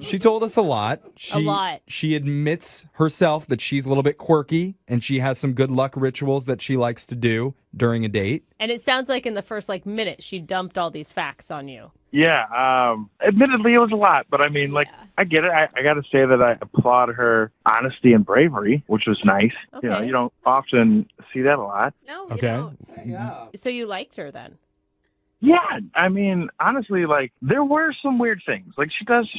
She told us a lot. A lot. She admits herself that she's a little bit quirky and she has some good luck rituals that she likes to do during a date. And it sounds like in the first minute, she dumped all these facts on you. Yeah, admittedly it was a lot, but I mean, I get it. I got to say that I applaud her honesty and bravery, which was nice. Okay. You don't often see that a lot. No, Okay. Yeah. So you liked her then? Yeah, I mean, honestly, there were some weird things.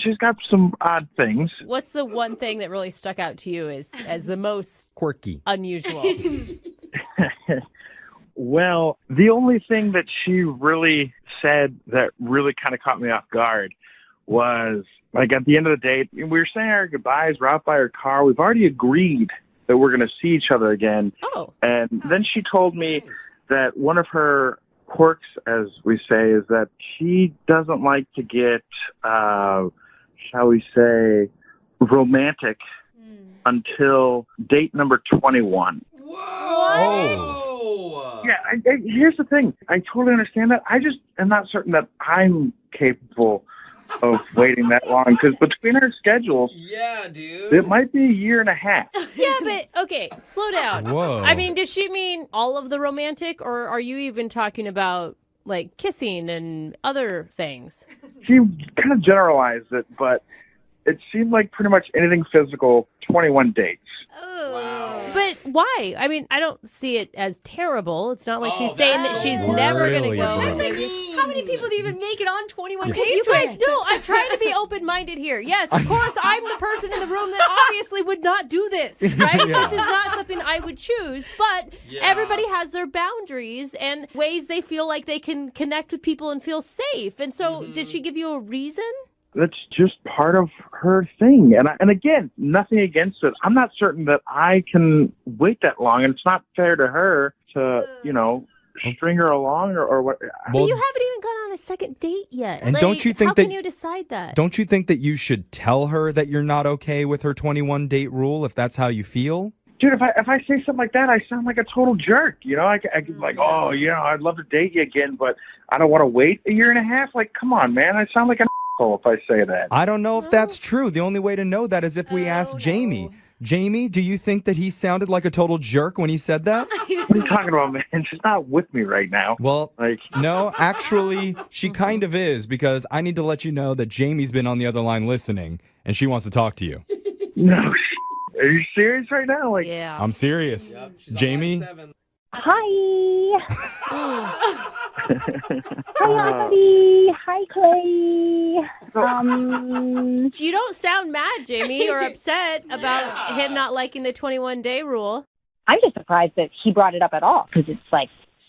She's got some odd things. What's the one thing that really stuck out to you as the most quirky, unusual? Well, the only thing that she really said that really kind of caught me off guard was, at the end of the date, we were saying our goodbyes, we're out by her car. We've already agreed that we're going to see each other again. Oh. And then she told me that one of her quirks, as we say, is that she doesn't like to get, shall we say, romantic until date number 21. Whoa! Yeah, here's the thing. I totally understand that. I just am not certain that I'm capable of waiting that long, because between our schedules, yeah, dude, it might be a year and a half. Yeah, but okay, slow down. Whoa. I mean, does she mean all of the romantic, or are you even talking about kissing and other things? She kind of generalized it, but it seemed like pretty much anything physical, 21 dates. Oh. But why? I mean, I don't see it as terrible. It's not like she's saying that she's never going to go. That's how many people do you even make it on 21 dates? You guys know I'm trying to be open-minded here. Yes, of course, I'm the person in the room that obviously would not do this, right? Yeah. This is not something I would choose, but everybody has their boundaries and ways they feel like they can connect with people and feel safe. And so did she give you a reason? That's just part of her thing. And again, nothing against it. I'm not certain that I can wait that long, and it's not fair to her to, string her along or what. But you haven't even gone on a second date yet. And don't you think how that can you decide that? Don't you think that you should tell her that you're not okay with her 21 date rule if that's how you feel? Dude, if I say something like that, I sound like a total jerk. I like, I'd love to date you again, but I don't want to wait a year and a half. Like, come on, man. I sound like an asshole if I say that. I don't know if that's true. The only way to know that is if we ask Jamie. Jamie, do you think that he sounded like a total jerk when he said that? What are you talking about, man? She's not with me right now. Well, no, actually, she kind of is, because I need to let you know that Jamie's been on the other line listening, and she wants to talk to you. No, are you serious right now? Yeah. I'm serious. Yep, Jamie? Hi. Hi, Abby. Hi, Clay. You don't sound mad, Jamie, or upset about him not liking the 21-day rule. I'm just surprised that he brought it up at all, because it's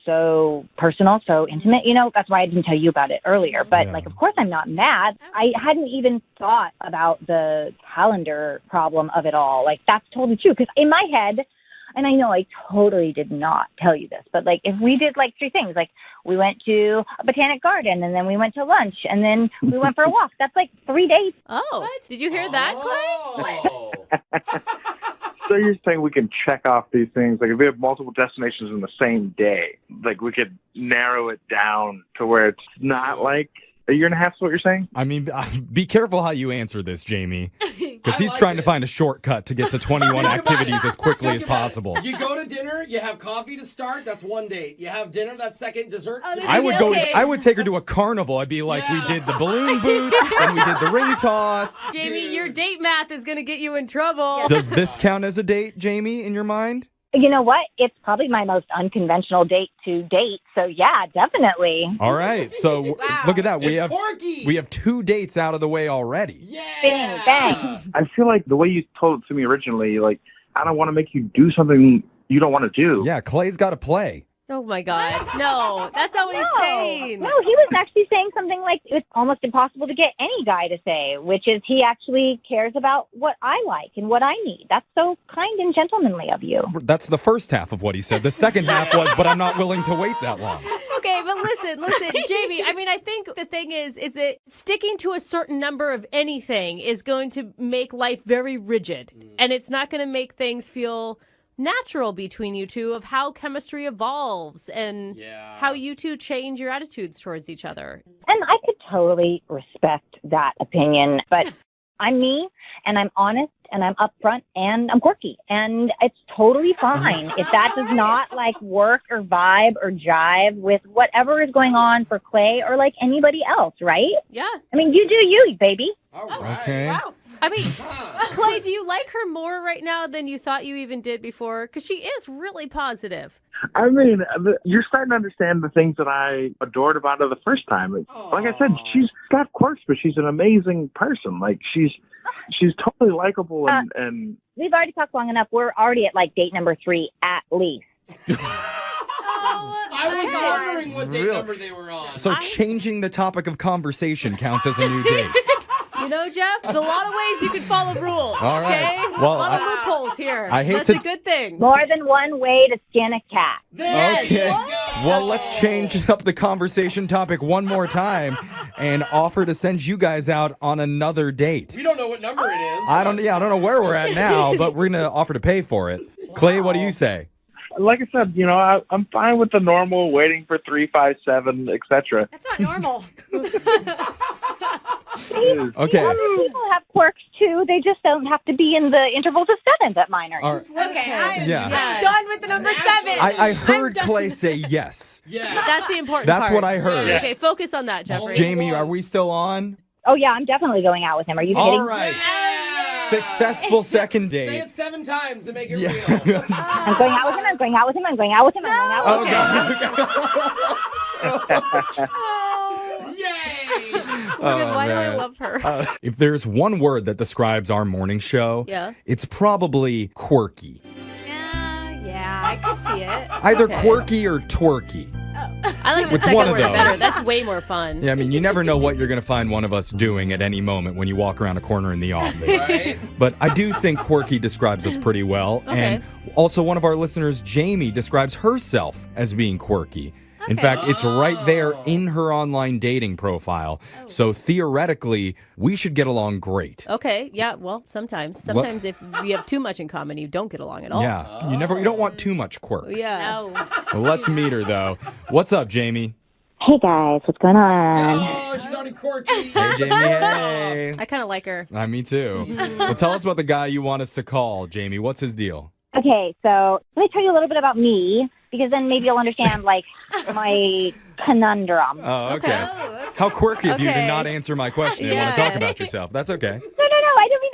so personal, so intimate. That's why I didn't tell you about it earlier. But of course I'm not mad. I hadn't even thought about the calendar problem of it all. That's totally true, because in my head, and I know I totally did not tell you this, but if we did 3 things, we went to a botanic garden, and then we went to lunch, and then we went for a walk. That's 3 dates. Oh, what? Did you hear that, Clay? So you're saying we can check off these things? If we have multiple destinations in the same day, we could narrow it down to where it's not a year and a half, is what you're saying? I mean, be careful how you answer this, Jamie, because he's trying to find a shortcut to get to 21 activities as quickly as possible. You go to dinner, you have coffee to start, that's one date. You have dinner, that's second, dessert. I would take her to a carnival. I'd be like, we did the balloon booth, and we did the ring toss. Jamie, your date math is going to get you in trouble. Does this count as a date, Jamie, in your mind? You know what? It's probably my most unconventional date to date. So yeah, definitely. All right. So look at that. We have 2 dates out of the way already. Yeah. Bang, bang. I feel like the way you told it to me originally, I don't want to make you do something you don't want to do. Yeah, Clay's got to play. Oh my God. No, that's not what he's saying. No, he was actually saying something like it's almost impossible to get any guy to say, which is he actually cares about what I like and what I need. That's so kind and gentlemanly of you. That's the first half of what he said. The second half was, but I'm not willing to wait that long. Okay, but listen, Jamie, I mean, I think the thing is that sticking to a certain number of anything is going to make life very rigid, and it's not going to make things feel natural between you two of how chemistry evolves and how you two change your attitudes towards each other. And I could totally respect that opinion, but I'm me, and I'm honest, and I'm upfront, and I'm quirky, and it's totally fine if that does not like work or vibe or jive with whatever is going on for Clay or like anybody else, right? Yeah. I mean, you do you, baby. All right. Okay. Wow. I mean, Clay, do you like her more right now than you thought you even did before? Because she is really positive. I mean, you're starting to understand the things that I adored about her the first time. Like I said, she's got quirks, but she's an amazing person. Like she's totally likable and We've already talked long enough. We're already at like date number 3 at least. I was wondering what date number they were on. So changing the topic of conversation counts as a new date. You know, Jeff, there's a lot of ways you can follow rules. All right. Okay? Well, a lot of loopholes here. I hate That's to- a good thing. More than one way to skin a cat. Okay. Well, let's change up the conversation topic one more time and offer to send you guys out on another date. We don't know what number it is. I don't know where we're at now, but we're going to offer to pay for it. Clay, what do you say? like I said, I'm fine with the normal waiting for 3, 5, 7, etc. That's not normal. Okay. Other people have quirks too. They just don't have to be in the intervals of 7 that mine are. Okay, I'm Yeah. done with the number 7. I heard Clay say yes. Yeah. That's the important That's part. what I heard. Okay, focus on that, Jeffrey. Jamie, are we still on? Oh yeah, I'm definitely going out with him. Are you kidding? All right. Successful second Say date. it 7 times to make it real. I'm going out with him. I'm going out with him. I'm going out with him. I'm going out with him. Yay! Why do I man. love her? If there's one word that describes our morning show, it's probably quirky. Yeah, I can see it. Either quirky or twerky. I like the It's second one of word those. better. That's way more fun. Yeah, I mean, you never know what you're going to find one of us doing at any moment when you walk around a corner in the office. Right? But I do think quirky describes us pretty well. Okay. And also one of our listeners, Jamie, describes herself as being quirky. In fact, it's right there in her online dating profile. So theoretically, we should get along great. Okay, yeah, well, sometimes. Sometimes if you have too much in common, you don't get along at all. Yeah, you don't want too much quirk. Yeah. Well, let's meet her, though. What's up, Jamie? Hey guys, what's going on? Oh, she's already quirky. Hey, Jamie, hey. I kind of like her. Me too. Well, tell us about the guy you want us to call, Jamie. What's his deal? Okay, so let me tell you a little bit about me, because then maybe you'll understand, like, my conundrum. Oh, okay. How quirky of you to Okay. not answer my question and want to talk about yourself. That's okay. No, I don't mean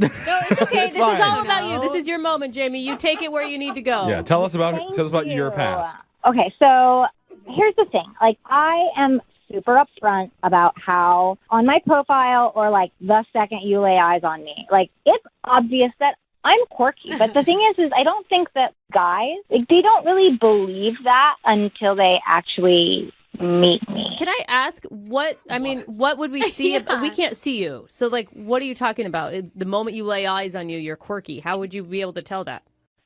to. No, it's okay. It's This is fine. all about you. This is your moment, Jamie. You take it where you need to go. Yeah, tell us about Thank your you. past. Okay, so here's the thing. Like, I am super upfront about how on my profile or, like, the second you lay eyes on me, like, it's obvious that I'm quirky. But the thing is I don't think that guys, like, they don't really believe that until they actually meet me. Can I ask what would we see? We can't see you. So, like, what are you talking about? It's the moment you lay eyes on you, you're quirky. How would you be able to tell that?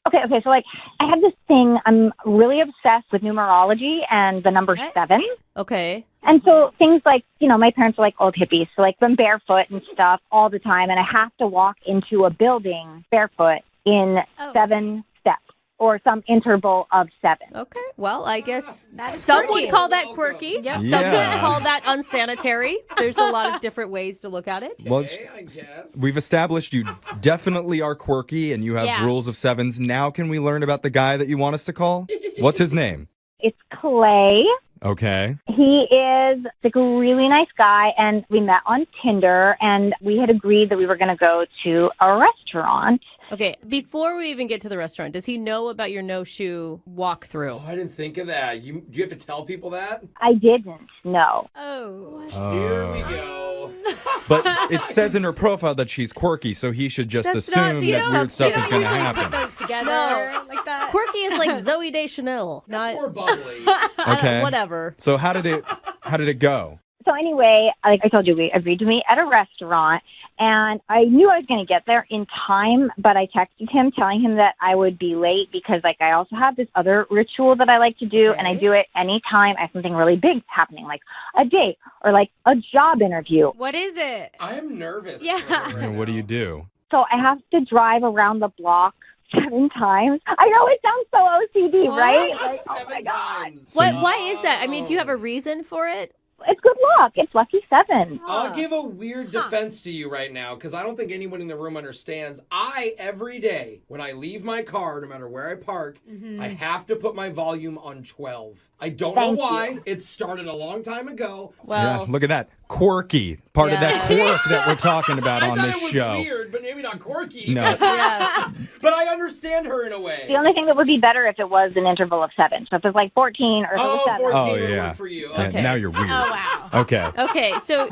Okay, so, like, I have this thing, I'm really obsessed with numerology and the number 7. Okay. And so things like, my parents are like old hippies, so like I'm barefoot and stuff all the time, and I have to walk into a building barefoot in 7 steps or some interval of 7. Okay. Well, I guess That's some quirky. would call that quirky. Yep. Some Yeah. would call that unsanitary. There's a lot of different ways to look at it. Well, I guess. we've established you definitely are quirky and you have Yeah. rules of 7s. Now can we learn about the guy that you want us to call? What's his name? It's Clay. Okay. He is like a really nice guy, and we met on Tinder, and we had agreed that we were going to go to a restaurant. Okay. Before we even get to the restaurant, does he know about your no-shoe walkthrough? Oh, I didn't think of that. Do you have to tell people that? I didn't know. Oh. Here we go. But it says in her profile that she's quirky, so he should just That's not- assume you that don't- weird stuff you is don't going to Usually happen. put those together. No. Like, that. Quirky is like Zoe Deschanel. That's more bubbly. Okay. Whatever. So how did it go? So anyway, like I told you, we agreed to meet at a restaurant, and I knew I was going to get there in time, but I texted him telling him that I would be late because, like, I also have this other ritual that I like to do, and I do it anytime I have something really big happening, like a date or, like, a job interview. What is it? I am nervous. Yeah. And what do you do? So I have to drive around the block 7 times. I know it sounds so OCD, right? Like, oh my God. Why is that? I mean, do you have a reason for it? It's good luck. It's lucky 7. I'll give a weird defense to you right now because I don't think anyone in the room understands. Every day, when I leave my car, no matter where I park, I have to put my volume on 12. I don't know why. It started a long time ago. Yeah, look at that. Quirky. Part of that quirk that we're talking about on this it was show. weird, but maybe not quirky. No. But I understand her in a way. The only thing that would be better if it was an interval of 7. So if it's like 14 or if it was 7. 14 would work for you. Yeah, Okay. now you're weird. Oh, wow. Okay. Okay, so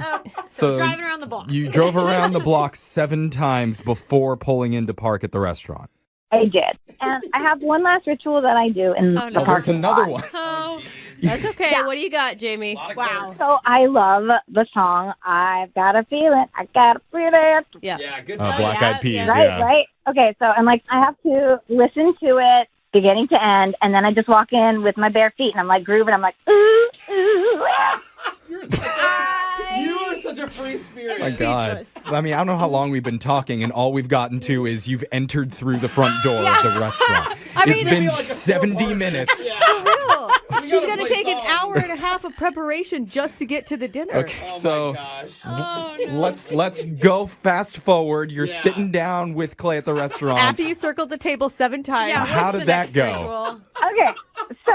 So driving around the block. You drove around the block 7 times before pulling into park at the restaurant. I did. And I have one last ritual that I do in the there's parking another lot. one. that's okay. What do you got, Jamie? Wow. So I love the song, I've Got a Feeling, I Got a Feeling. Yeah. Yeah, good. Black Eyed Peas, Right, yeah. right? Okay, so I'm like, I have to listen to it beginning to end, and then I just walk in with my bare feet, and I'm like grooving. I'm like, ooh, ooh. You are such a free spirit. Oh my God. I mean, I don't know how long we've been talking, and all we've gotten to is you've entered through the front door of the restaurant. It's been 70 minutes. For real. She's going to take an hour and a half of preparation just to get to the dinner. Okay, so let's go fast forward. You're sitting down with Clay at the restaurant. After you circled the table 7 times. Yeah, How what's did the that next go? ritual? Okay, so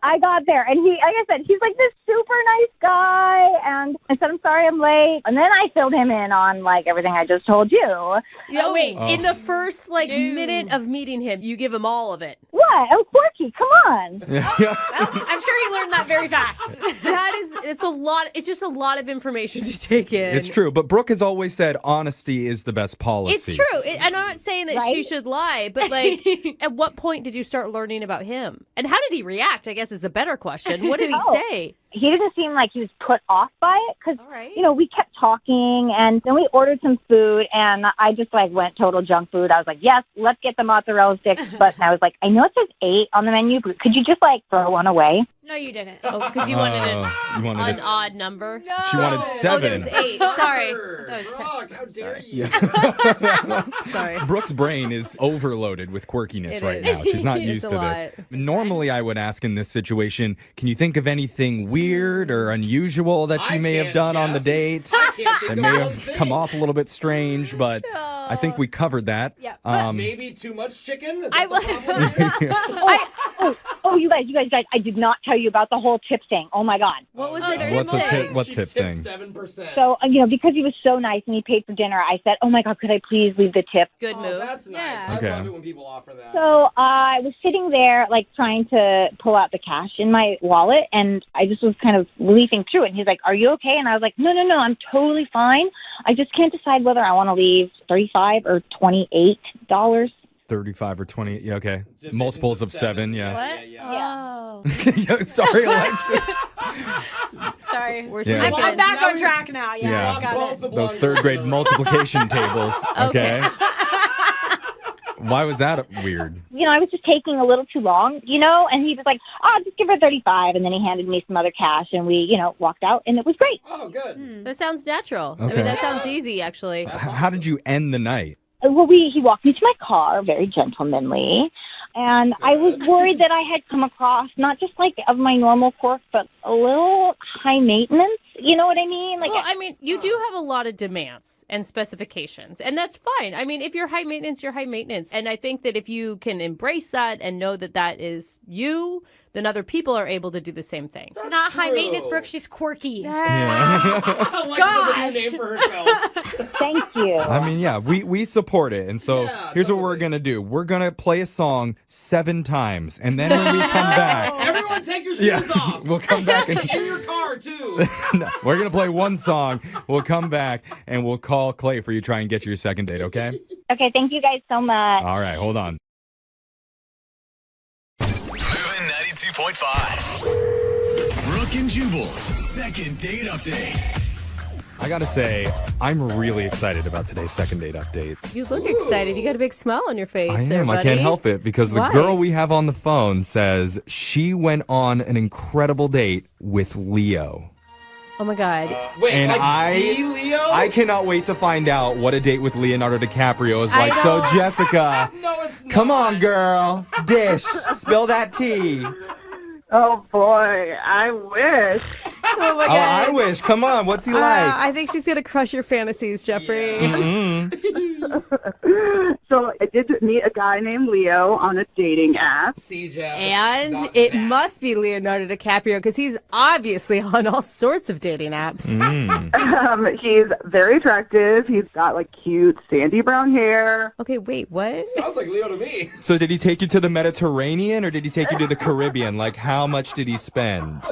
I got there, and he, like I said, he's like this super nice guy, and I said, I'm sorry I'm late. And then I filled him in on, like, everything I just told you. Yeah, wait. Oh. In the first, minute of meeting him, you give him all of it. What? I'm quirky. Come on. I'm sure he learned that very fast. It's a lot. It's just a lot of information to take in. It's true, but Brooke has always said honesty is the best policy. It's true. And I'm not saying that she should lie, but like, at what point did you start learning about him? And how did he react? I guess is a better question. What did he say? He didn't seem like he was put off by it because, you know, we kept talking, and then we ordered some food, and I just, like, went total junk food. I was like, yes, let's get the mozzarella sticks. But I was like, I know it says 8 on the menu, but could you just, like, throw one away? No, you didn't. Oh, because you wanted you wanted an odd number. No. She wanted Oh, 7. there was 8. Sorry. That was 10. Brooke, how dare you? Sorry. Brooke's brain is overloaded with quirkiness It right is. now. She's not It's used a to lot. this. Normally, I would ask in this situation, can you think of anything weird or unusual that you may have done on the date? I can't think It of may one have thing. come off a little bit strange, but I think we covered that. Yeah. Maybe too much chicken? Is that the problem? Oh, you guys, I did not tell you about the whole tip thing. Oh, my God. What was it? What's a tip? What She tip tipped thing? 7%. So, you know, because he was so nice and he paid for dinner, I said, oh, my God, could I please leave the tip? Good move. That's nice. Yeah. I Okay. love it when people offer that. So I was sitting there, like, trying to pull out the cash in my wallet, and I just was kind of leafing through it. And he's like, are you okay? And I was like, no, I'm totally fine. I just can't decide whether I want to leave $35 or $28. 35 or 20. Yeah, okay. Multiples of 7, yeah. What? Yeah. Oh. Yeah, sorry, Alexis. Sorry. We're Yeah. I'm back Now on we- track now. Yeah, Yeah. I got Both it. the Those blonde 3rd grade girls. multiplication tables. Okay. Okay. Why was that weird? You know, I was just taking a little too long, you know, and he was like, oh, just give her 35. And then he handed me some other cash, and we, you know, walked out, and it was great. Oh, good. That sounds natural. I Okay. mean, that sounds easy, actually. How did you end the night? Well, he walked me to my car, very gentlemanly, and I was worried that I had come across not just like of my normal quirk, but a little high maintenance. You know what I mean? Like, Well, I mean, you do have a lot of demands and specifications, and that's fine. I mean, if you're high maintenance, you're high maintenance. And I think that if you can embrace that and know that that is you, then other people are able to do the same thing. That's Not high true. maintenance, Brooke. She's quirky. Alexis has a new name for herself. thank you. I mean, yeah, we support it. And so Yeah, here's what we're totally. going to do. We're going to play a song 7 times. And then when we come back, Everyone take your shoes yeah, off. we'll come back and In your car, too. no, we're going to play one song. We'll come back and we'll call Clay for you to try and get your second date, okay? Okay, thank you guys so much. All right, hold on. 92.5. Brooke and Jubal's second date update. I gotta say, I'm really excited about today's second date update. You look excited. You got a big smile on your face. I there, am. I buddy. can't help it because the Why? girl we have on the phone says she went on an incredible date with Leo. Oh my God. Wait, And the Leo? I cannot wait to find out what a date with Leonardo DiCaprio is like. I So, know. Jessica, No, it's not. come on, girl. Dish. Spill that tea. Oh boy, I wish. Oh my Oh, God. I wish. Come on. What's he like? I think she's gonna crush your fantasies, Jeffrey. So I did meet a guy named Leo on a dating app. See, Jeff. And Not it that. must be Leonardo DiCaprio because he's obviously on all sorts of dating apps. He's very attractive. He's got like cute sandy brown hair. Okay, wait, what? Sounds like Leo to me. So, did he take you to the Mediterranean or did he take you to the Caribbean? Like, how much did he spend?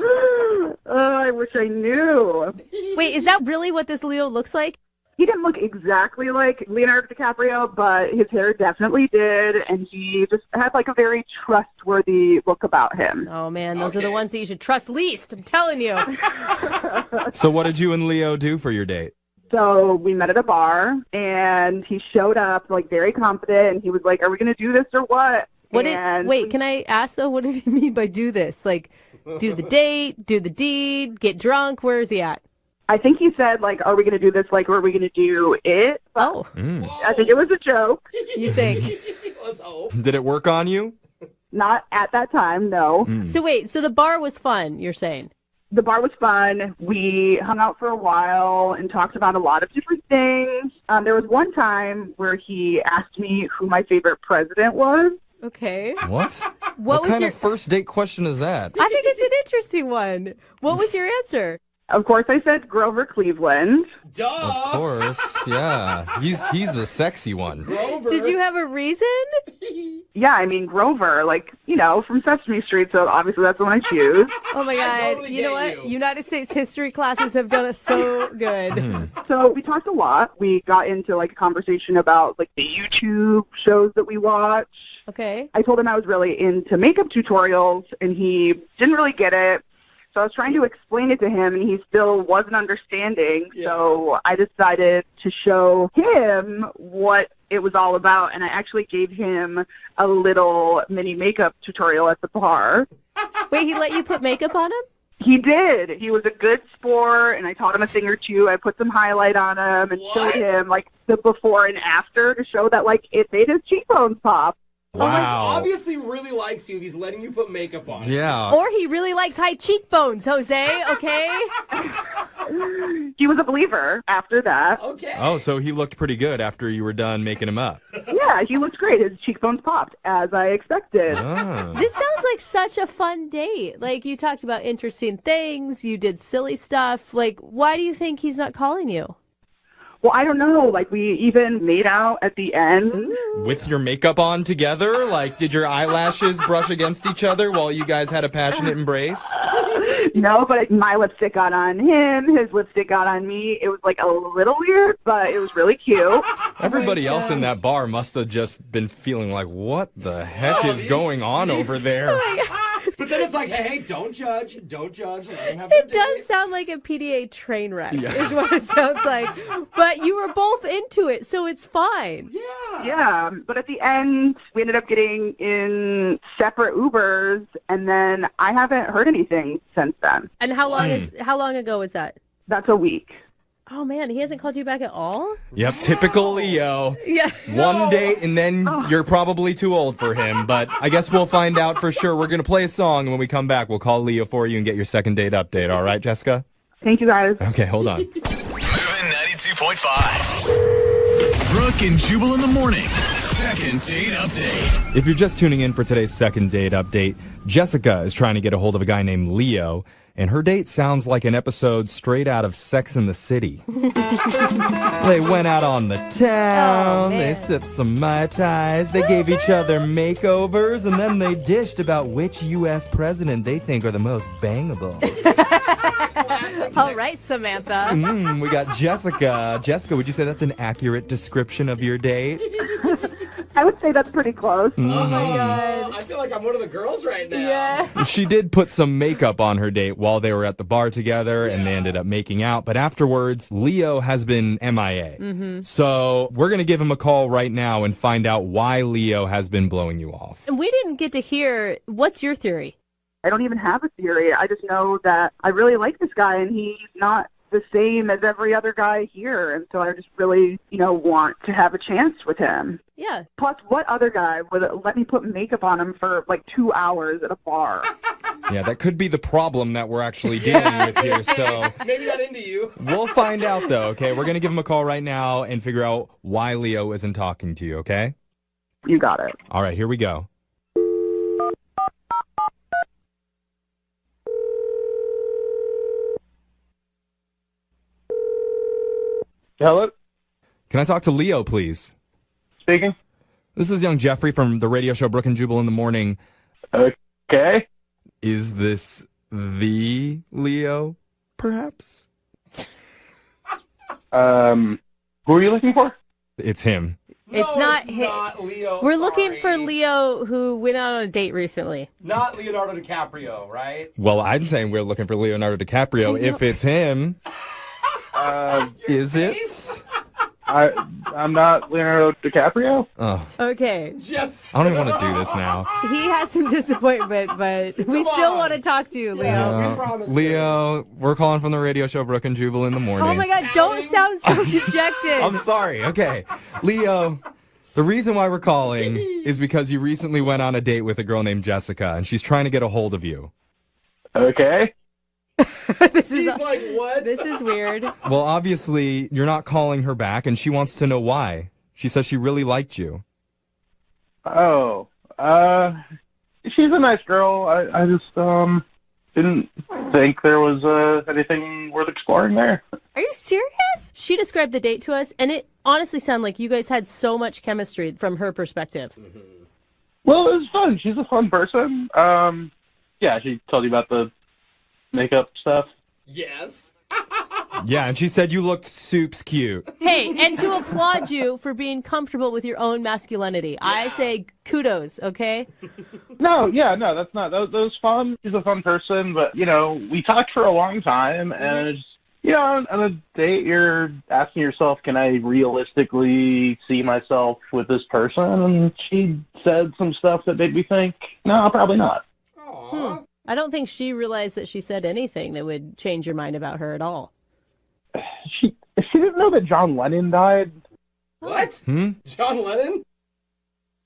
I wish I knew. Wait, is that really what this Leo looks like? He didn't look exactly like Leonardo DiCaprio, but his hair definitely did, and he just had like a very trustworthy look about him. Oh man, those are the ones that you should trust least. I'm telling you. So, what did you and Leo do for your date? So we met at a bar, and he showed up like very confident, and he was like, "Are we going to do this or what?" Wait, can I ask though, what did he mean by do this? Like, do the date, do the deed, get drunk? Where is he at? I think he said, like, are we going to do this, like, or are we going to do it? Oh. I think it was a joke. You think? Let's hope. Did it work on you? Not at that time, no. So wait, so the bar was fun, you're saying? The bar was fun. We hung out for a while and talked about a lot of different things. There was one time where he asked me who my favorite president was. Okay. What? What was kind your... of first date question is that? I think it's an interesting one. What was your answer? Of course, I said Grover Cleveland. Duh. Of course, yeah. He's a sexy one. Grover. Did you have a reason? Yeah, I mean, Grover, like, you know, from Sesame Street, so obviously that's the one I choose. Oh my God. totally You know get what? you. United States history classes have done us so good. So we talked a lot. We got into, like, a conversation about, like, the YouTube shows that we watch. Okay. I told him I was really into makeup tutorials, and he didn't really get it. So I was trying to explain it to him, and he still wasn't understanding. Yeah. So I decided to show him what it was all about, and I actually gave him a little mini makeup tutorial at the bar. Wait, he let you put makeup on him? He did. He was a good sport, and I taught him a thing or two. I put some highlight on him and showed him, like, the before and after to show that, like, it made his cheekbones pop. Wow. Obviously really likes you if he's letting you put makeup on. Yeah. Or he really likes high cheekbones, Jose, okay? He was a believer after that. Okay. Oh, so he looked pretty good after you were done making him up. Yeah, he looked great. His cheekbones popped, as I expected. Ah. This sounds like such a fun date. Like, you talked about interesting things, you did silly stuff. Like, why do you think he's not calling you? Well, I don't know. Like, we even made out at the end. With your makeup on together? Like, did your eyelashes brush against each other while you guys had a passionate embrace? No, but my lipstick got on him. His lipstick got on me. It was, like, a little weird, but it was really cute. Everybody else in that bar must have just been feeling like, what the heck is going on over there? But then it's like, hey, don't judge. Don't judge. Let him have their It does date. sound like a PDA train wreck, Yeah. is what it sounds like. But you were both into it, so it's fine. Yeah, but at the end, we ended up getting in separate Ubers, and then I haven't heard anything since then. And how long ago was that? That's a week. Oh man, he hasn't called you back at all? Yep, typical Leo. Yeah. One date and then you're probably too old for him, but I guess we'll find out for sure. We're going to play a song, and when we come back, we'll call Leo for you and get your second date update. All right, Jessica? Thank you, guys. Okay, hold on. Moving 92.5. Brooke and Jubal in the mornings. Second date update. If you're just tuning in for today's second date update, Jessica is trying to get a hold of a guy named Leo, and her date sounds like an episode straight out of Sex and the City. They went out on the town, they sipped some Mai Tais, they gave each other makeovers, and then they dished about which U.S. president they think are the most bangable. All right, Samantha. We got Jessica. Jessica, would you say that's an accurate description of your date? I would say that's pretty close. Oh my God. I feel like I'm one of the girls right now. Yeah. She did put some makeup on her date while they were at the bar together, and they ended up making out. But afterwards, Leo has been MIA. Mm-hmm. So we're going to give him a call right now and find out why Leo has been blowing you off. And we didn't get to hear, what's your theory? I don't even have a theory. I just know that I really like this guy, and he's not the same as every other guy here. And so I just really, want to have a chance with him. Yeah. Plus, what other guy would let me put makeup on him for like 2 hours at a bar? Yeah, that could be the problem that we're actually dealing with here. So Maybe not into you. we'll find out, though, okay? We're going to give him a call right now and figure out why Leo isn't talking to you, okay? You got it. All right, here we go. Hello? Can I talk to Leo, please? Speaking. This is young Jeffrey from the radio show Brooke and Jubal in the Morning. Okay. Is this the Leo, perhaps? Who are you looking for? It's him. It's not Leo. We're looking for Leo who went out on a date recently. Not Leonardo DiCaprio, right? Well, I'm saying we're looking for Leonardo DiCaprio. If it's him, is it? I'm not Leonardo DiCaprio. Oh, Okay. Just I don't even want to do this now. He has some disappointment, but we still want to talk to you, Leo. Leo, we're calling from the radio show Brooke and Jubal in the Morning. Oh my God, don't sound so dejected. I'm sorry. Okay. Leo, the reason why we're calling is because you recently went on a date with a girl named Jessica, and she's trying to get a hold of you. Okay. He's like, what? This is weird. Well, obviously, you're not calling her back, and she wants to know why. She says she really liked you. Oh. She's a nice girl. I just, didn't think there was, anything worth exploring there. Are you serious? She described the date to us, and it honestly sounded like you guys had so much chemistry from her perspective. Well, it was fun. She's a fun person. Yeah, she told you about the makeup stuff. Yes. Yeah, and she said you looked soups cute. Hey, and to applaud you for being comfortable with your own masculinity. I say kudos, okay? No, that's not. That was fun. She's a fun person, but, we talked for a long time, and it's, on a date, you're asking yourself, can I realistically see myself with this person? And she said some stuff that made me think, no, probably not. I don't think she realized that she said anything that would change your mind about her at all. She didn't know that John Lennon died. What? John Lennon?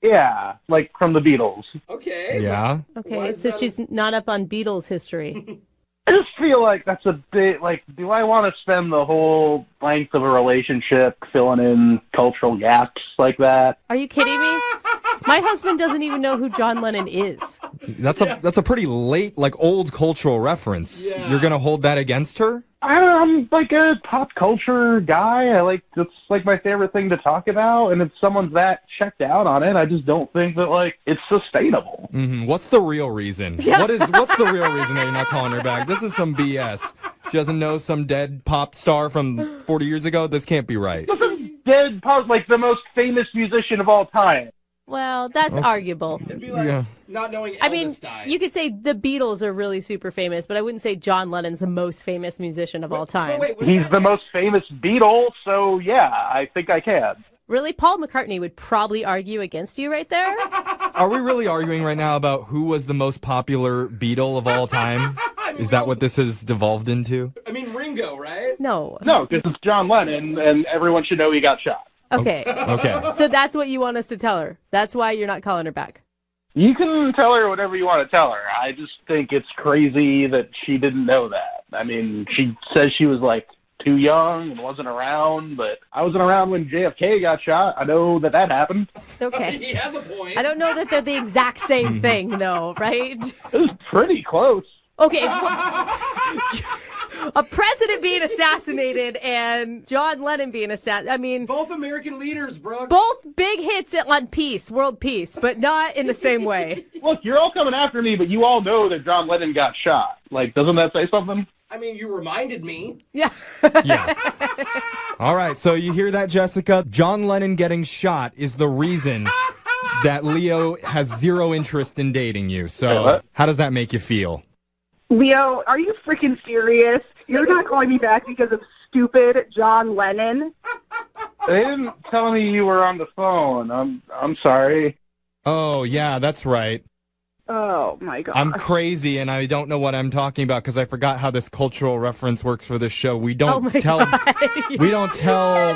Yeah, like from the Beatles. Okay. Yeah. Okay, so she's not up on Beatles history. I just feel like that's a bit, do I want to spend the whole length of a relationship filling in cultural gaps like that? Are you kidding me? My husband doesn't even know who John Lennon is. That's a pretty late, old cultural reference. Yeah. You're going to hold that against her? I'm like a pop culture guy. It's like my favorite thing to talk about, and if someone's that checked out on it, I just don't think that it's sustainable. Mm-hmm. What's the real reason? What's the real reason that you're not calling her back? This is some BS. She doesn't know some dead pop star from 40 years ago? This can't be right. Dead pop, the most famous musician of all time. Well, that's arguable. It'd be like not knowing Elvis died. You could say the Beatles are really super famous, but I wouldn't say John Lennon's the most famous musician of all time. He's the most famous Beatle, so yeah, I think I can. Really? Paul McCartney would probably argue against you right there? Are we really arguing right now about who was the most popular Beatle of all time? Is that what this has devolved into? I mean, Ringo, right? No. No, because it's John Lennon, and everyone should know he got shot. Okay. Okay. So that's what you want us to tell her. That's why you're not calling her back. You can tell her whatever you want to tell her. I just think it's crazy that she didn't know that. I mean, she says she was too young and wasn't around, but I wasn't around when JFK got shot. I know that happened. Okay. He has a point. I don't know that they're the exact same thing, though, right? It was pretty close. Okay. A president being assassinated and John Lennon being assassinated. I mean, both American leaders, Brooke. Both big hits on peace, world peace, but not in the same way. Look, you're all coming after me, but you all know that John Lennon got shot. Doesn't that say something? I mean, you reminded me. Yeah. Yeah. All right, so you hear that, Jessica? John Lennon getting shot is the reason that Leo has zero interest in dating you. So how does that make you feel? Leo, are you freaking serious? You're not calling me back because of stupid John Lennon? They didn't tell me you were on the phone. I'm sorry. Oh, yeah, that's right. Oh, my God. I'm crazy, and I don't know what I'm talking about because I forgot how this cultural reference works for this show. We don't tell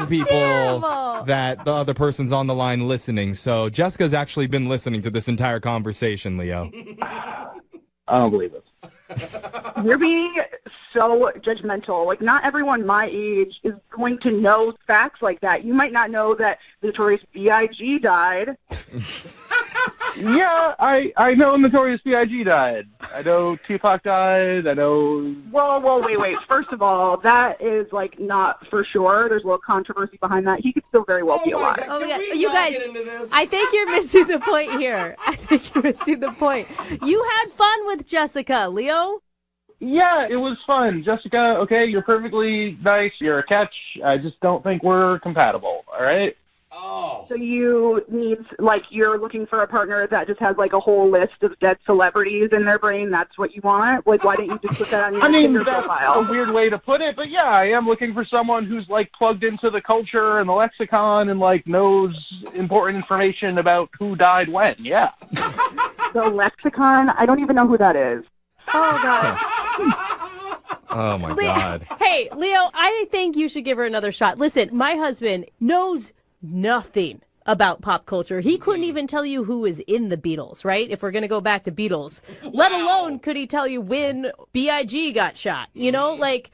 people terrible. that the other person's on the line listening. So Jessica's actually been listening to this entire conversation, Leo. I don't believe it. You're being so judgmental. Like, not everyone my age is going to know facts like that. You might not know that the Notorious B.I.G. died. Yeah, I know Notorious B.I.G. died. I know Tupac died. I know... Whoa, wait. First of all, that is, like, not for sure. There's a little controversy behind that. He could still very well be alive. Oh my God. You guys, I think you're missing the point here. You had fun with Jessica, Leo. Yeah, it was fun. Jessica, okay, you're perfectly nice. You're a catch. I just don't think we're compatible, all right? Oh. So you need, like, you're looking for a partner that just has, like, a whole list of dead celebrities in their brain. That's what you want? Like, why didn't you just put that on your Tinder that's profile? a weird way to put it, but yeah, I am looking for someone who's, like, plugged into the culture and the lexicon and, like, knows important information about who died when, yeah. The lexicon? I don't even know who that is. Oh, God. Oh, my God. Hey, Leo, I think you should give her another shot. Listen, my husband knows nothing about pop culture. He couldn't even tell you who was in the Beatles, right? If we're going to go back to Beatles. Wow. Let alone could he tell you when B.I.G. got shot, you know? Like,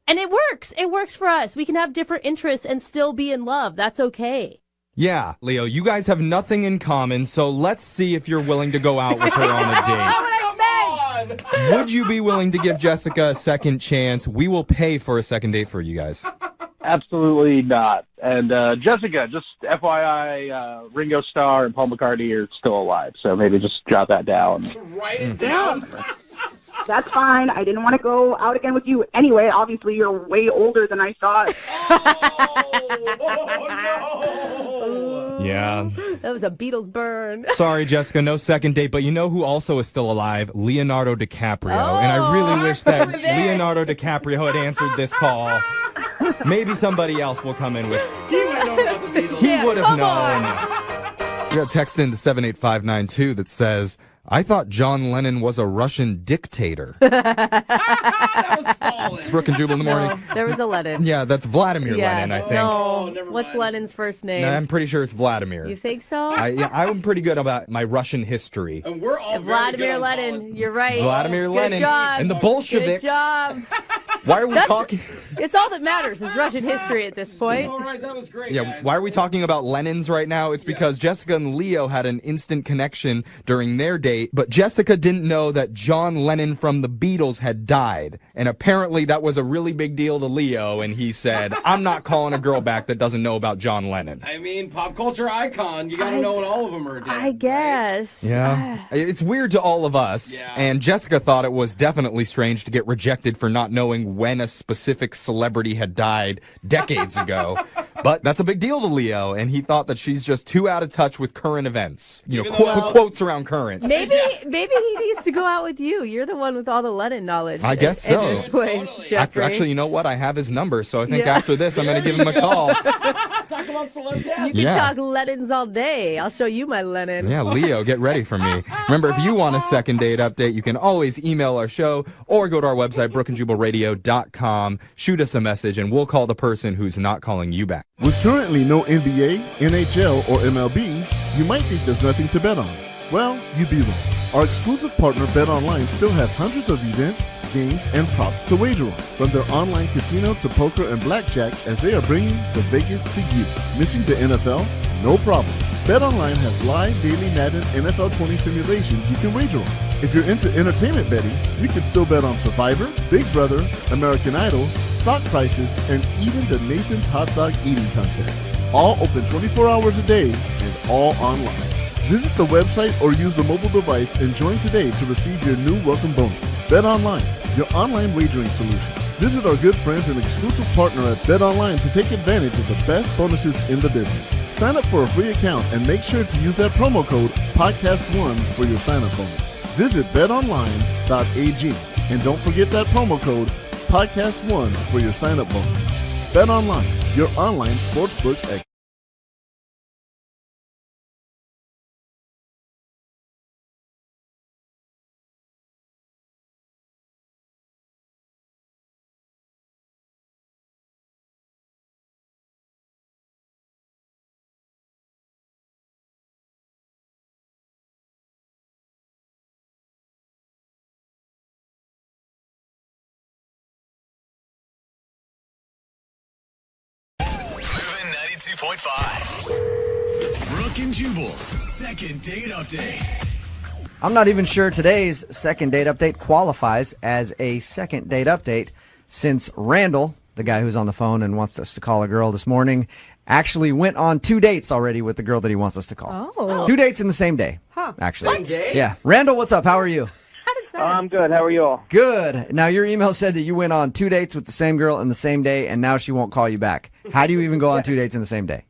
and it works. It works for us. We can have different interests and still be in love. That's okay. Yeah, Leo, you guys have nothing in common, so let's see if you're willing to go out with her on a date. Would you be willing to give Jessica a second chance? We will pay for a second date for you guys. Absolutely not. And Jessica, just FYI, Ringo Starr and Paul McCartney are still alive, so maybe just jot that down. Write it down. That's fine. I didn't want to go out again with you anyway. Obviously, you're way older than I thought. Oh, no. Yeah. That was a Beatles burn. Sorry, Jessica, no second date. But you know who also is still alive? Leonardo DiCaprio. And I really wish that Leonardo DiCaprio had answered this call. Maybe somebody else will come in with... He would have known about the Beatles. He would have known. We got a text into 78592 that says... I thought John Lennon was a Russian dictator. That was Stalin. It's Brooke and Jubal in the morning. No, there was a Lenin. Yeah, that's Vladimir Lenin, I think. No, never what's mind. Lenin's first name? No, I'm pretty sure it's Vladimir. You think so? I'm pretty good about my Russian history. And we're all Vladimir very good on Lenin. You're right. Vladimir Good Lenin job. and the Bolsheviks. Good job. Why are we talking? It's all that matters is Russian history at this point. All right, that was great. Yeah, guys. why are we talking about Lenins right now? It's because Jessica and Leo had an instant connection during their date, but Jessica didn't know that John Lennon from the Beatles had died. And apparently that was a really big deal to Leo, and he said, I'm not calling a girl back that doesn't know about John Lennon. I mean, pop culture icon. You got to know when all of them are dead. I guess. Yeah. It's weird to all of us. Yeah. And Jessica thought it was definitely strange to get rejected for not knowing when a specific celebrity had died decades ago. But that's a big deal to Leo, and he thought that she's just too out of touch with current events. You know, quotes around current. Maybe he needs to go out with you. You're the one with all the Lennon knowledge. I guess so. In this place, Totally. Jeffrey. Actually, you know what? I have his number, so I think after this, I'm going to give him a call. Talk about celeb death. You can talk Lennons all day. I'll show you my Lennon. Yeah, Leo, get ready for me. Remember, if you want a second date update, you can always email our show or go to our website, brookandjubalradio.com. Shoot us a message, and we'll call the person who's not calling you back. With currently no NBA, NHL, or MLB, you might think there's nothing to bet on. Well, you'd be wrong. Our exclusive partner BetOnline still has hundreds of events, games, and props to wager on, from their online casino to poker and blackjack, as they are bringing the Vegas to you. Missing the NFL? No problem. BetOnline has live daily Madden NFL 20 simulations you can wager on. If you're into entertainment betting, you can still bet on Survivor, Big Brother, American Idol, stock prices, and even the Nathan's Hot Dog Eating Contest. All open 24 hours a day and all online. Visit the website or use the mobile device and join today to receive your new welcome bonus. BetOnline, your online wagering solution. Visit our good friends and exclusive partner at BetOnline to take advantage of the best bonuses in the business. Sign up for a free account and make sure to use that promo code PODCAST1 for your sign-up bonus. Visit betonline.ag and don't forget that promo code PODCAST1 for your sign-up bonus. BetOnline, your online sportsbook expert. Moving 92.5. Brooke and Jubal's second date update. I'm not even sure today's second date update qualifies as a second date update since Randall, the guy who's on the phone and wants us to call a girl this morning, actually went on 2 dates already with the girl that he wants us to call. Oh. 2 dates in the same day, actually. Same day? Yeah. Randall, what's up? How are you? I'm good. How are you all? Good. Now, your email said that you went on 2 dates with the same girl in the same day, and now she won't call you back. How do you even go on 2 dates in the same day?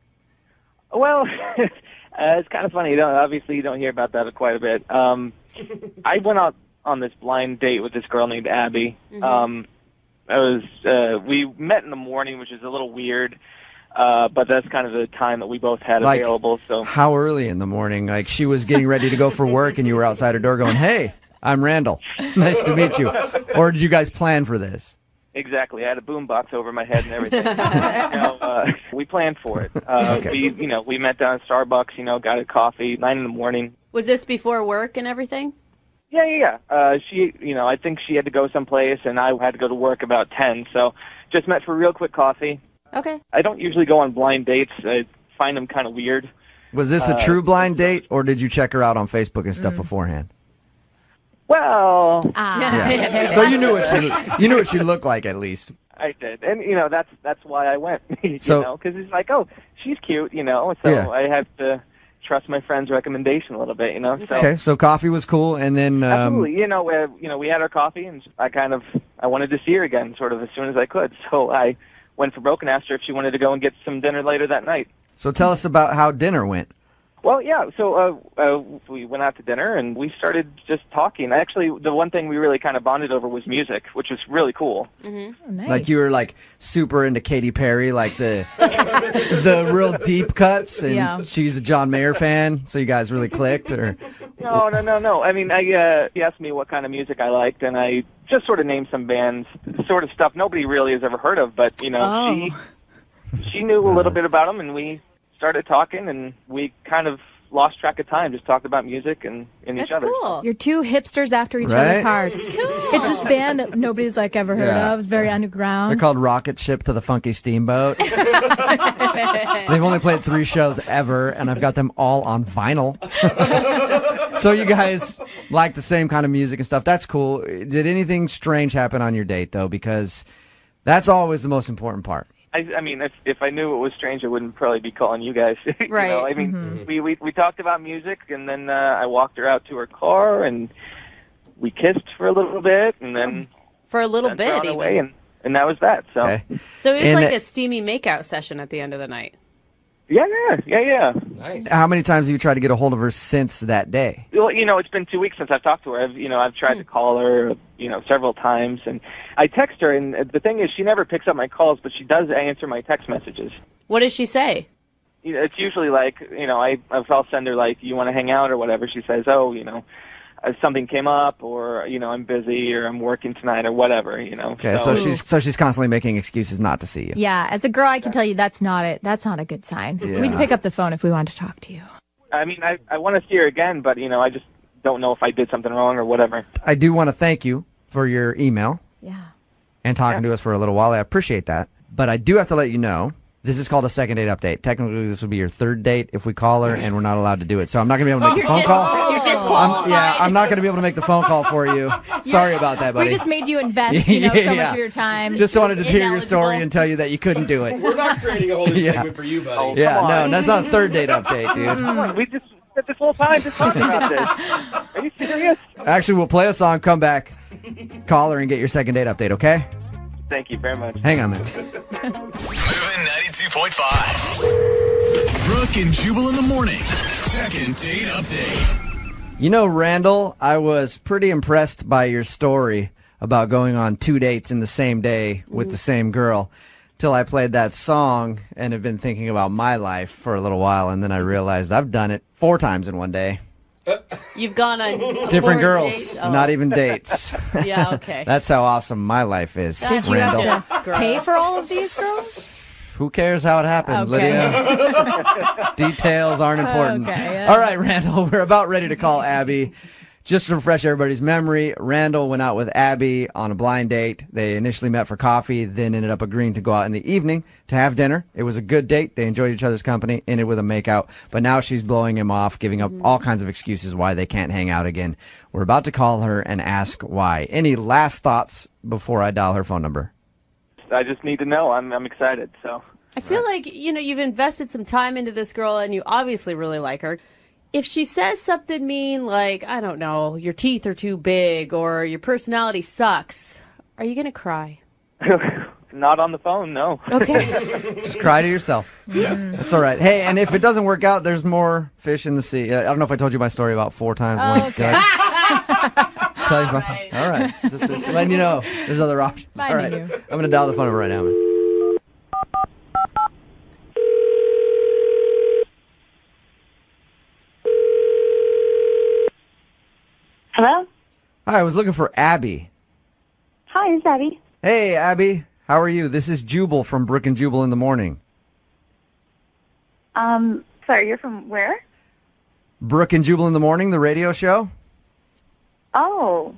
Well, it's kind of funny. You don't hear about that quite a bit. I went out on this blind date with this girl named Abby. We met in the morning, which is a little weird, but that's kind of the time that we both had available. So how early in the morning? Like, she was getting ready to go for work, and you were outside her door going, "Hey, I'm Randall. Nice to meet you." Or did you guys plan for this? Exactly. I had a boombox over my head and everything. We planned for it. Okay. We met down at Starbucks. Got a coffee, 9 in the morning. Was this before work and everything? Yeah. She, I think she had to go someplace, and I had to go to work about 10. So just met for a real quick coffee. Okay. I don't usually go on blind dates. I find them kind of weird. Was this a true blind date, or did you check her out on Facebook and stuff beforehand? Well, Yeah. So you knew what she looked like at least. I did, and that's why I went. So- Because it's like, oh, she's cute, So Yeah. I have to trust my friend's recommendation a little bit, So Okay, so coffee was cool, and then absolutely, we had our coffee, and I wanted to see her again, sort of as soon as I could. So I went for broke and asked her if she wanted to go and get some dinner later that night. So tell us about how dinner went. Well, yeah. So we went out to dinner and we started just talking. Actually, the one thing we really kind of bonded over was music, which was really cool. Oh, nice. Like you were like super into Katy Perry, like the the real deep cuts, and she's a John Mayer fan, so you guys really clicked, or No. I mean, he asked me what kind of music I liked, and I just sort of named some bands, sort of stuff nobody really has ever heard of, but she knew a little bit about them, and we started talking, and we kind of lost track of time, just talked about music and each other. Cool. You're two hipsters after each other's hearts. It's this band that nobody's ever heard of. It's very underground. They're called Rocket Ship to the Funky Steamboat. They've only played 3 shows ever, and I've got them all on vinyl. So you guys like the same kind of music and stuff. That's cool. Did anything strange happen on your date, though? Because that's always the most important part. I mean, if I knew it was strange, I wouldn't probably be calling you guys. Right. I mean, we talked about music, and then I walked her out to her car, and we kissed for a little bit, and then for a little bit, on our even. way, and that was that. So, So it was like a steamy makeout session at the end of the night. Yeah. Nice. How many times have you tried to get a hold of her since that day? Well, it's been 2 weeks since I've talked to her. I've tried to call her, several times, and I text her. And the thing is, she never picks up my calls, but she does answer my text messages. What does she say? It's usually like, I'll send her like, "You want to hang out?" or whatever. She says, "Oh, something came up," or I'm busy, or I'm working tonight, or whatever. Okay, so she's constantly making excuses not to see you. Yeah, as a girl, I can tell you that's not it. That's not a good sign. Yeah. We'd pick up the phone if we wanted to talk to you. I mean, I want to see her again, but I just don't know if I did something wrong or whatever. I do want to thank you for your email. Yeah. And talking to us for a little while. I appreciate that. But I do have to let you know, this is called a second date update. Technically, this will be your third date if we call her, and we're not allowed to do it. So I'm not going to be able to make the phone call. You're disqualified. I'm not going to be able to make the phone call for you. Sorry about that, buddy. We just made you invest, so much of your time. Just wanted to hear your story and tell you that you couldn't do it. We're not creating a whole new segment for you, buddy. No, that's not a third date update, dude. Come on, we just spent this whole time just talking about this. Are you serious? Actually, we'll play a song, come back, call her, and get your second date update, okay? Thank you very much. Hang on a minute. Moving 92.5. Brooke and Jubal in the mornings. Second date update. You know, Randall, I was pretty impressed by your story about going on 2 dates in the same day with the same girl till I played that song and have been thinking about my life for a little while, and then I realized I've done it 4 times in one day. You've gone on Different 4 girls, dates? Oh. not even dates. Yeah, okay. That's how awesome my life is. Did you Randall. have to pay for all of these girls? Who cares how it happened, Okay. Lydia? Details aren't important. Okay, yeah. All right, Randall, we're about ready to call Abby. Just to refresh everybody's memory, Randall went out with Abby on a blind date. They initially met for coffee, then ended up agreeing to go out in the evening to have dinner. It was a good date. They enjoyed each other's company, ended with a makeout. But now she's blowing him off, giving up all kinds of excuses why they can't hang out again. We're about to call her and ask why. Any last thoughts before I dial her phone number? I just need to know. I'm excited. So I feel like, you've invested some time into this girl and you obviously really like her. If she says something mean like, I don't know, your teeth are too big or your personality sucks, are you going to cry? not on the phone, no. Okay. Just cry to yourself. Yeah. That's all right. Hey, and if it doesn't work out, there's more fish in the sea. I don't know if I told you my story about 4 times. Oh, okay. Tell you about all right. Just letting you know there's other options. All right. Finding you. I'm going to dial the phone number right now, man. Hello? Hi, I was looking for Abby. Hi, it's Abby. Hey, Abby. How are you? This is Jubal from Brooke and Jubal in the morning. Sorry, you're from where? Brooke and Jubal in the morning, the radio show. Oh.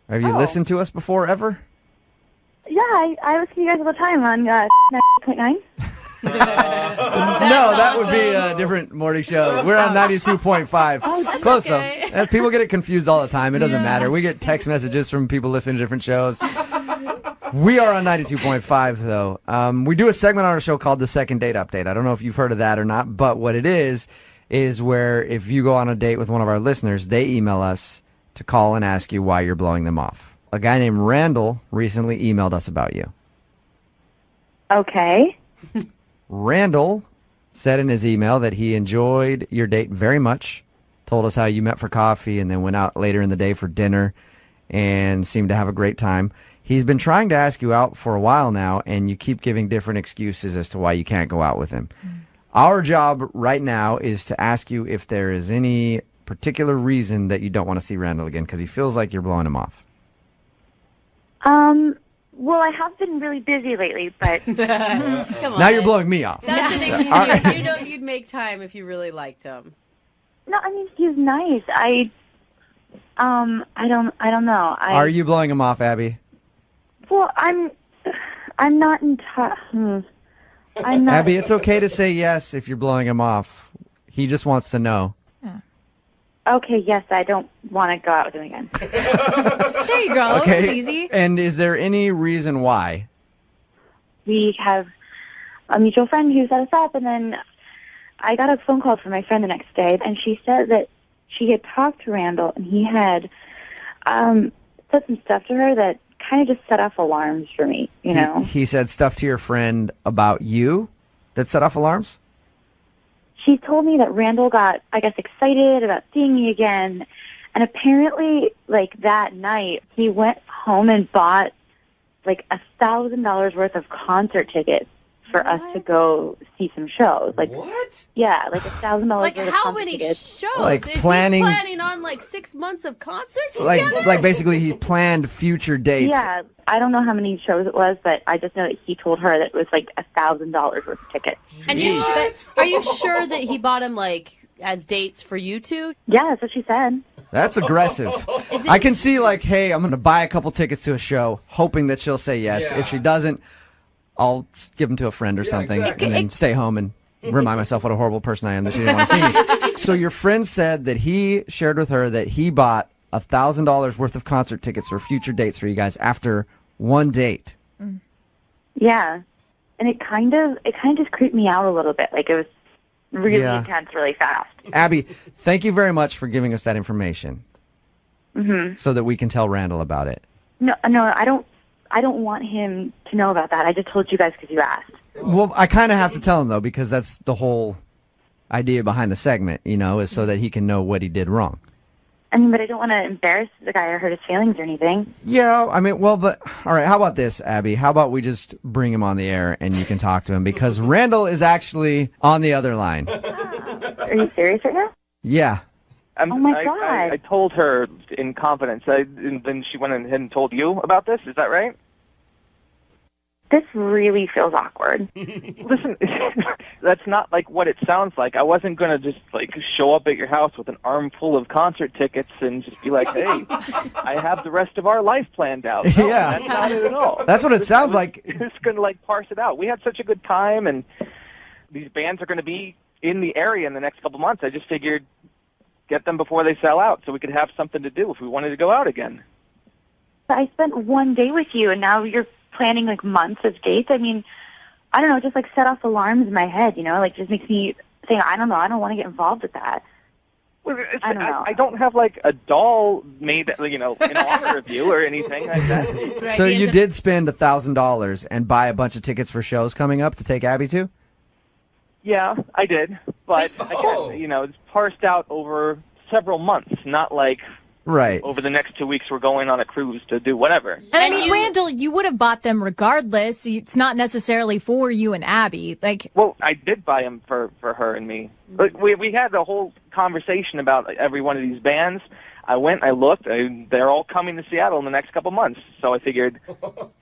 Have you listened to us before ever? Yeah, I listen to you guys all the time on 90.9. No, that would be a different morning show. We're on 92.5. Close okay. though. People get it confused all the time. It doesn't matter. We get text messages from people listening to different shows. We are on 92.5 though. We do a segment on our show called the Second Date Update. I don't know if you've heard of that or not, but what it is where if you go on a date with one of our listeners, they email us to call and ask you why you're blowing them off. A guy named Randall recently emailed us about you. Okay. Randall said in his email that he enjoyed your date very much, told us how you met for coffee and then went out later in the day for dinner and seemed to have a great time. He's been trying to ask you out for a while now, and you keep giving different excuses as to why you can't go out with him. Our job right now is to ask you if there is any particular reason that you don't want to see Randall again, because he feels like you're blowing him off. Well, I have been really busy lately, but Come on. Now you're blowing me off. That's an excuse. All right. You know you'd make time if you really liked him. no, I mean he's nice. I don't know. Are you blowing him off, Abby? Well, I'm not in touch. I'm not. Abby, it's okay to say yes if you're blowing him off. He just wants to know. Okay, yes, I don't want to go out with him again. There you go. Okay. It was easy. And is there any reason why? We have a mutual friend who set us up, and then I got a phone call from my friend the next day, and she said that she had talked to Randall, and he had said some stuff to her that kind of just set off alarms for me, you know? He said stuff to your friend about you that set off alarms? She told me that Randall got, I guess, excited about seeing me again, and apparently, like, that night, he went home and bought, like, $1,000 worth of concert tickets for us to go see some shows. Like, what? Yeah, like $1,000 Like worth of how concert many tickets. shows? Like Is planning- he planning on like 6 months of concerts Like together? basically he planned future dates. Yeah, I don't know how many shows it was, but I just know that he told her that it was like $1,000 worth of tickets. And are you sure that he bought him like as dates for you two? Yeah, that's what she said. That's aggressive. Is it- I can see like, hey, I'm going to buy a couple tickets to a show, hoping that she'll say yes. Yeah. If she doesn't, I'll give them to a friend or something exactly. and then stay home and remind myself what a horrible person I am that she didn't want to see me. So your friend said that he shared with her that he bought $1,000 worth of concert tickets for future dates for you guys after one date. Yeah, and it kind of just creeped me out a little bit. Like it was really Yeah. intense, really fast. Abby, thank you very much for giving us that information Hmm. so that we can tell Randall about it. No, I I don't want him to know about that. I just told you guys because you asked. Well, I kind of have to tell him, though, because that's the whole idea behind the segment, is so that he can know what he did wrong. I mean, but I don't want to embarrass the guy or hurt his feelings or anything. Yeah, I mean, but all right, how about this, Abby? How about we just bring him on the air and you can talk to him because Randall is actually on the other line. Are you serious right now? Yeah. Oh my God. I told her in confidence, and then she went ahead and told you about this. Is that right? This really feels awkward. Listen, that's not like what it sounds like. I wasn't going to just like show up at your house with an armful of concert tickets and just be like, hey, I have the rest of our life planned out. No, Yeah. That's not it at all. That's what it sounds like. Just going to like parse it out. We had such a good time, and these bands are going to be in the area in the next couple months. I just figured get them before they sell out so we could have something to do if we wanted to go out again. But I spent one day with you, and now you're planning like months of dates. I mean, I don't know, just like set off alarms in my head, like just makes me think, I don't know, I don't want to get involved with that. I don't know. I don't have like a doll made, in honor of you or anything like that. So you did spend $1,000 and buy a bunch of tickets for shows coming up to take Abby to? Yeah, I did. But again, it's parsed out over several months, not like right over the next 2 weeks we're going on a cruise to do whatever. And I mean, Randall, you would have bought them regardless. It's not necessarily for you and Abby. Well, I did buy them for her and me. Like, we had a whole conversation about every one of these bands. I went, I looked, they're all coming to Seattle in the next couple months. So I figured,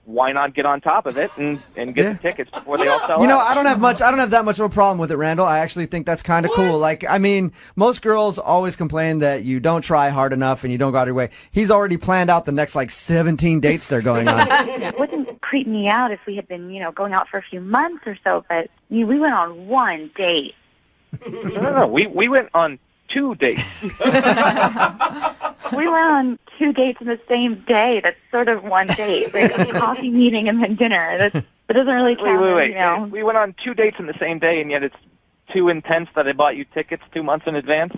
why not get on top of it and get the tickets before they all sell out? I don't have that much of a problem with it, Randall. I actually think that's kind of cool. Like, I mean, most girls always complain that you don't try hard enough and you don't go out of your way. He's already planned out the next 17 dates they're going on. It wouldn't creep me out if we had been, going out for a few months or so, but we went on one date. No. We went on 2 dates. We went on 2 dates in the same day. That's sort of one date, like a coffee meeting and then dinner. That doesn't really count. Wait. We went on 2 dates in the same day, and yet it's too intense that I bought you tickets 2 months in advance.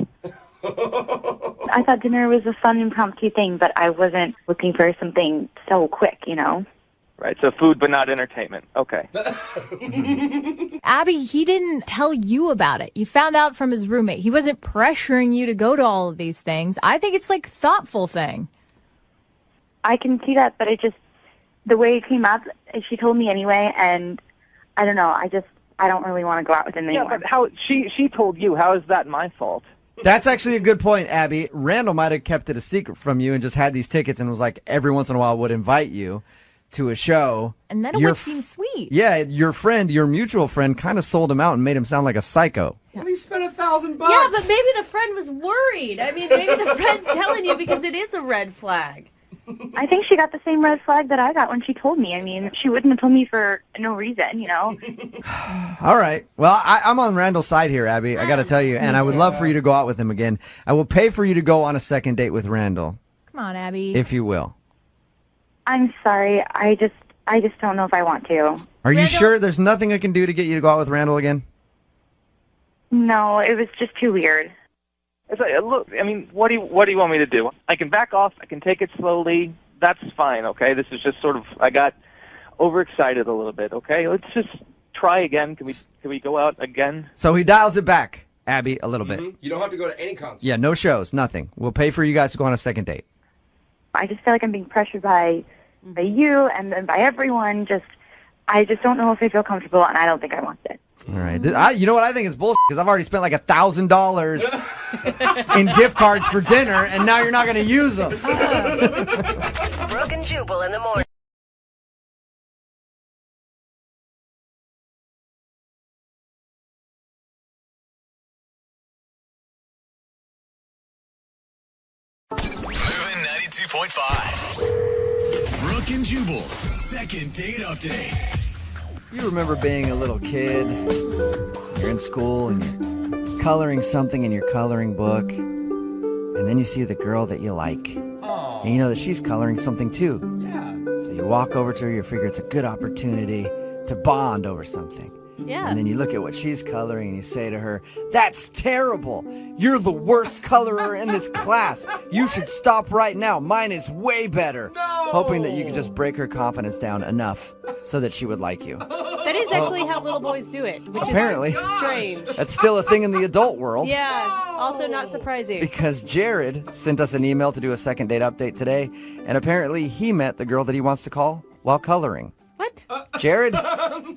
I thought dinner was a fun, impromptu thing, but I wasn't looking for something so quick, Right, so food but not entertainment. Okay. Abby, he didn't tell you about it. You found out from his roommate. He wasn't pressuring you to go to all of these things. I think it's like a thoughtful thing. I can see that, but the way it came up, she told me anyway, and I don't know, I don't really want to go out with him anymore. Yeah, but how she told you, how is that my fault? That's actually a good point, Abby. Randall might have kept it a secret from you and just had these tickets and was like, every once in a while would invite you to a show. And then it would seem sweet. Yeah, your mutual friend, kind of sold him out and made him sound like a psycho. Well, he spent $1,000. Yeah, but maybe the friend was worried. I mean, maybe the friend's telling you because it is a red flag. I think she got the same red flag that I got when she told me. I mean, she wouldn't have told me for no reason, All right. Well, I'm on Randall's side here, Abby. I got to tell you, and I would love for you to go out with him again. I will pay for you to go on a second date with Randall. Come on, Abby. If you will. I'm sorry. I just don't know if I want to. Are you sure there's nothing I can do to get you to go out with Randall again? No, it was just too weird. It's like, look, I mean, what do you want me to do? I can back off. I can take it slowly. That's fine, okay? This is just sort of, I got overexcited a little bit, okay? Let's just try again. Can we go out again? So he dials it back, Abby, a little bit. You don't have to go to any concert. Yeah, no shows, nothing. We'll pay for you guys to go on a second date. I just feel like I'm being pressured by you and then by everyone. I just don't know if I feel comfortable, and I don't think I want it. All right. You know what? I think it's bullshit because I've already spent like $1,000 in gift cards for dinner, and now you're not going to use them. Brooke and Jubal in the morning. Moving 92.5. Brooke and Jubal's second date update. You remember being a little kid, you're in school and you're coloring something in your coloring book, and then you see the girl that you like. Aww. And you know that she's coloring something too. Yeah. So you walk over to her, you figure it's a good opportunity to bond over something. Yeah. And then you look at what she's coloring and you say to her, "That's terrible. You're the worst colorer in this class. You should stop right now. Mine is way better." No! hoping that you could just break her confidence down enough so that she would like you. That is actually how little boys do it, which Apparently. is strange. That's still a thing in the adult world. Yeah, also not surprising. Because Jared sent us an email to do a second date update today, and apparently he met the girl that he wants to call while coloring. What? Jared,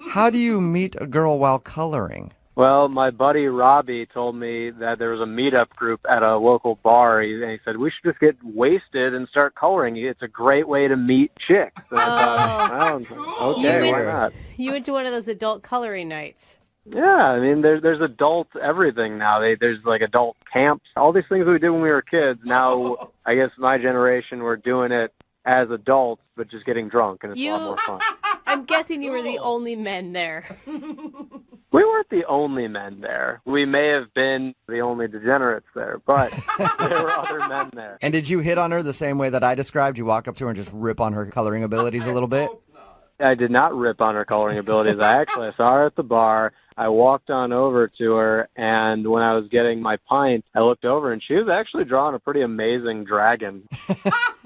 how do you meet a girl while coloring? Well, my buddy Robbie told me that there was a meetup group at a local bar, and he said, we should just get wasted and start coloring. It's a great way to meet chicks. And I thought, well, okay, why not? You went to one of those adult coloring nights. Yeah, I mean, there's adult everything now. There's like adult camps, all these things we did when we were kids. Now, I guess my generation, we're doing it as adults, but just getting drunk, and it's a lot more fun. I'm guessing you were the only men there. We weren't the only men there. We may have been the only degenerates there, but there were other men there. And did you hit on her the same way that I described? You walk up to her and just rip on her coloring abilities a little bit? I did not rip on her coloring abilities. I saw her at the bar. I walked on over to her, and when I was getting my pint, I looked over, and she was actually drawing a pretty amazing dragon.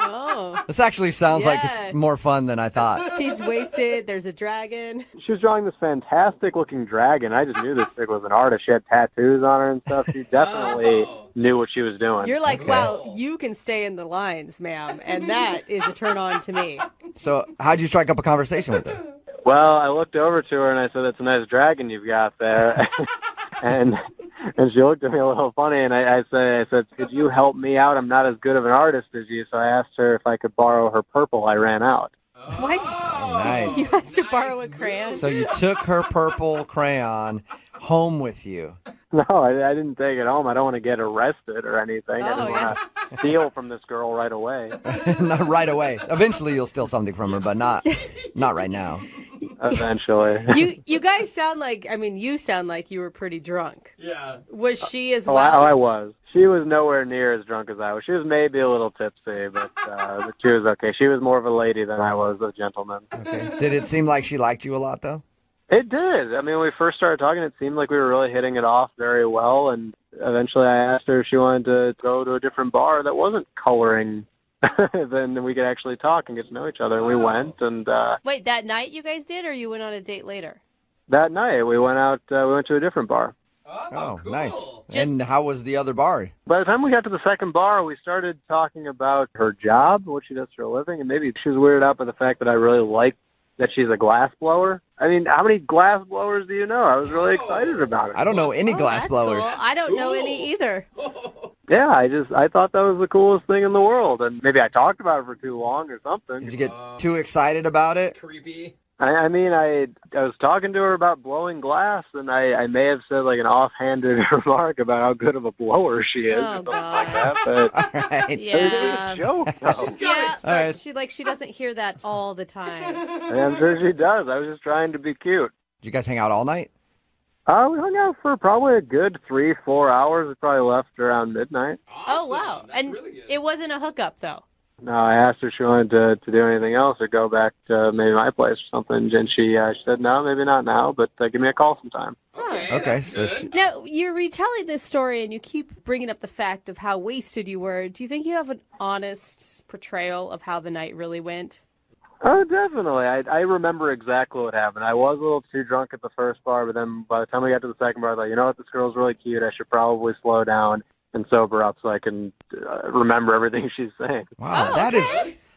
Oh. This actually sounds like it's more fun than I thought. He's wasted. There's a dragon. She was drawing this fantastic-looking dragon. I just knew this chick was an artist. She had tattoos on her and stuff. She definitely knew what she was doing. You're like, wow, you can stay in the lines, ma'am, and that is a turn-on to me. So how'd you strike up a conversation with her? Well, I looked over to her and I said, "That's a nice dragon you've got there." and she looked at me a little funny, and I said, "Could you help me out? I'm not as good of an artist as you." So I asked her if I could borrow her purple. I ran out. What? Nice. You asked to borrow a crayon? So you took her purple crayon home with you. No, I didn't take it home. I don't want to get arrested or anything. I just want to steal from this girl right away. Not right away. Eventually you'll steal something from her, but not right now. Eventually. You guys sound like, you sound like you were pretty drunk. Yeah. Was she as well? I was. She was nowhere near as drunk as I was. She was maybe a little tipsy, but she was okay. She was more of a lady than I was a gentleman. Okay. Did it seem like she liked you a lot, though? It did. I mean, when we first started talking, it seemed like we were really hitting it off very well, and eventually I asked her if she wanted to go to a different bar that wasn't coloring. Then we could actually talk and get to know each other, and we went. And Wait, that night you guys did, or you went on a date later? That night we went out. We went to a different bar. Oh, cool. Nice. And how was the other bar? By the time we got to the second bar, we started talking about her job, what she does for a living, and maybe she was weirded out by the fact that I really liked that she's a glass blower. I mean, how many glass blowers do you know? I was really excited about it. I don't know any glass blowers. Cool. I don't know any either. Yeah, I thought that was the coolest thing in the world, and maybe I talked about it for too long or something. Did you get too excited about it? Creepy. I mean, I was talking to her about blowing glass, and I may have said like an offhanded remark about how good of a blower she is, or something like that. But all right. Yeah. it was a joke, though. Yeah, she doesn't hear that all the time. I'm sure she does. I was just trying to be cute. Did you guys hang out all night? We hung out for probably a good 3-4 hours. We probably left around midnight. Oh, wow. And it wasn't a hookup, though. No, I asked her if she wanted to do anything else or go back to maybe my place or something, and she said, no, maybe not now, but give me a call sometime. Okay. So Now, you're retelling this story, and you keep bringing up the fact of how wasted you were. Do you think you have an honest portrayal of how the night really went? Oh, definitely. I remember exactly what happened. I was a little too drunk at the first bar, but then by the time we got to the second bar, I thought, you know what, this girl's really cute. I should probably slow down and sober up so I can remember everything she's saying. Wow,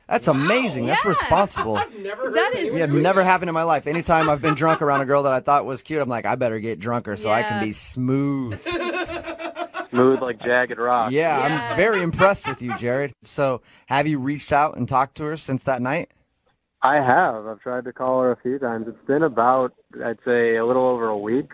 that's amazing. That's responsible. That is never happened in my life. Anytime I've been drunk around a girl that I thought was cute, I'm like, I better get drunker so I can be smooth. Smooth like jagged rock. Yeah, I'm very impressed with you, Jared. So have you reached out and talked to her since that night? I have. I've tried to call her a few times. It's been about, I'd say, a little over a week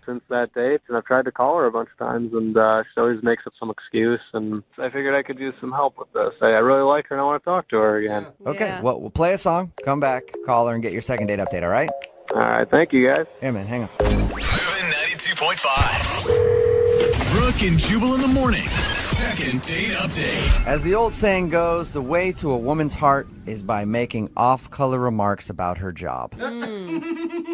since that date, and I've tried to call her a bunch of times, and she always makes up some excuse, and I figured I could use some help with this. I really like her, and I want to talk to her again. Okay, well, we'll play a song, come back, call her, and get your second date update, all right? All right, thank you, guys. Yeah, man, hang on. Moving 92.5. Brooke and Jubal in the mornings. Second date update. As the old saying goes, the way to a woman's heart is by making off-color remarks about her job.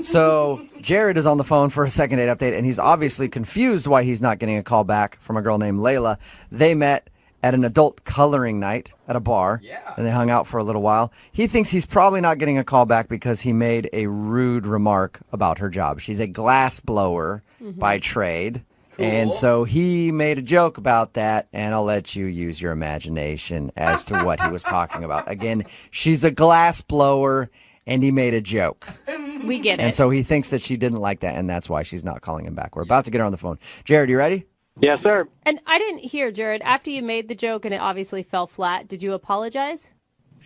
So Jared is on the phone for a second date update, and he's obviously confused why he's not getting a call back from a girl named Layla. They met at an adult coloring night at a bar, and they hung out for a little while. He thinks he's probably not getting a call back because he made a rude remark about her job. She's a glass blower by trade. And so he made a joke about that, and I'll let you use your imagination as to what he was talking about. Again, she's a glass blower, and he made a joke. We get it. And so he thinks that she didn't like that, and that's why she's not calling him back. We're about to get her on the phone. Jared, you ready? Yes, sir. And I didn't hear, Jared, after you made the joke and it obviously fell flat, did you apologize?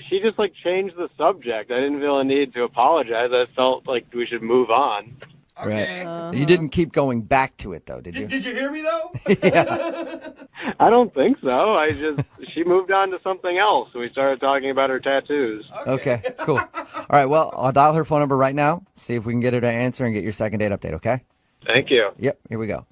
She just changed the subject. I didn't feel a need to apologize. I felt like we should move on. Okay. Right. You didn't keep going back to it, though, did you? Did you hear me, though? I don't think so. She moved on to something else. We started talking about her tattoos. Okay, cool. All right, well, I'll dial her phone number right now, see if we can get her to answer and get your second date update, okay? Thank you. Yep, here we go.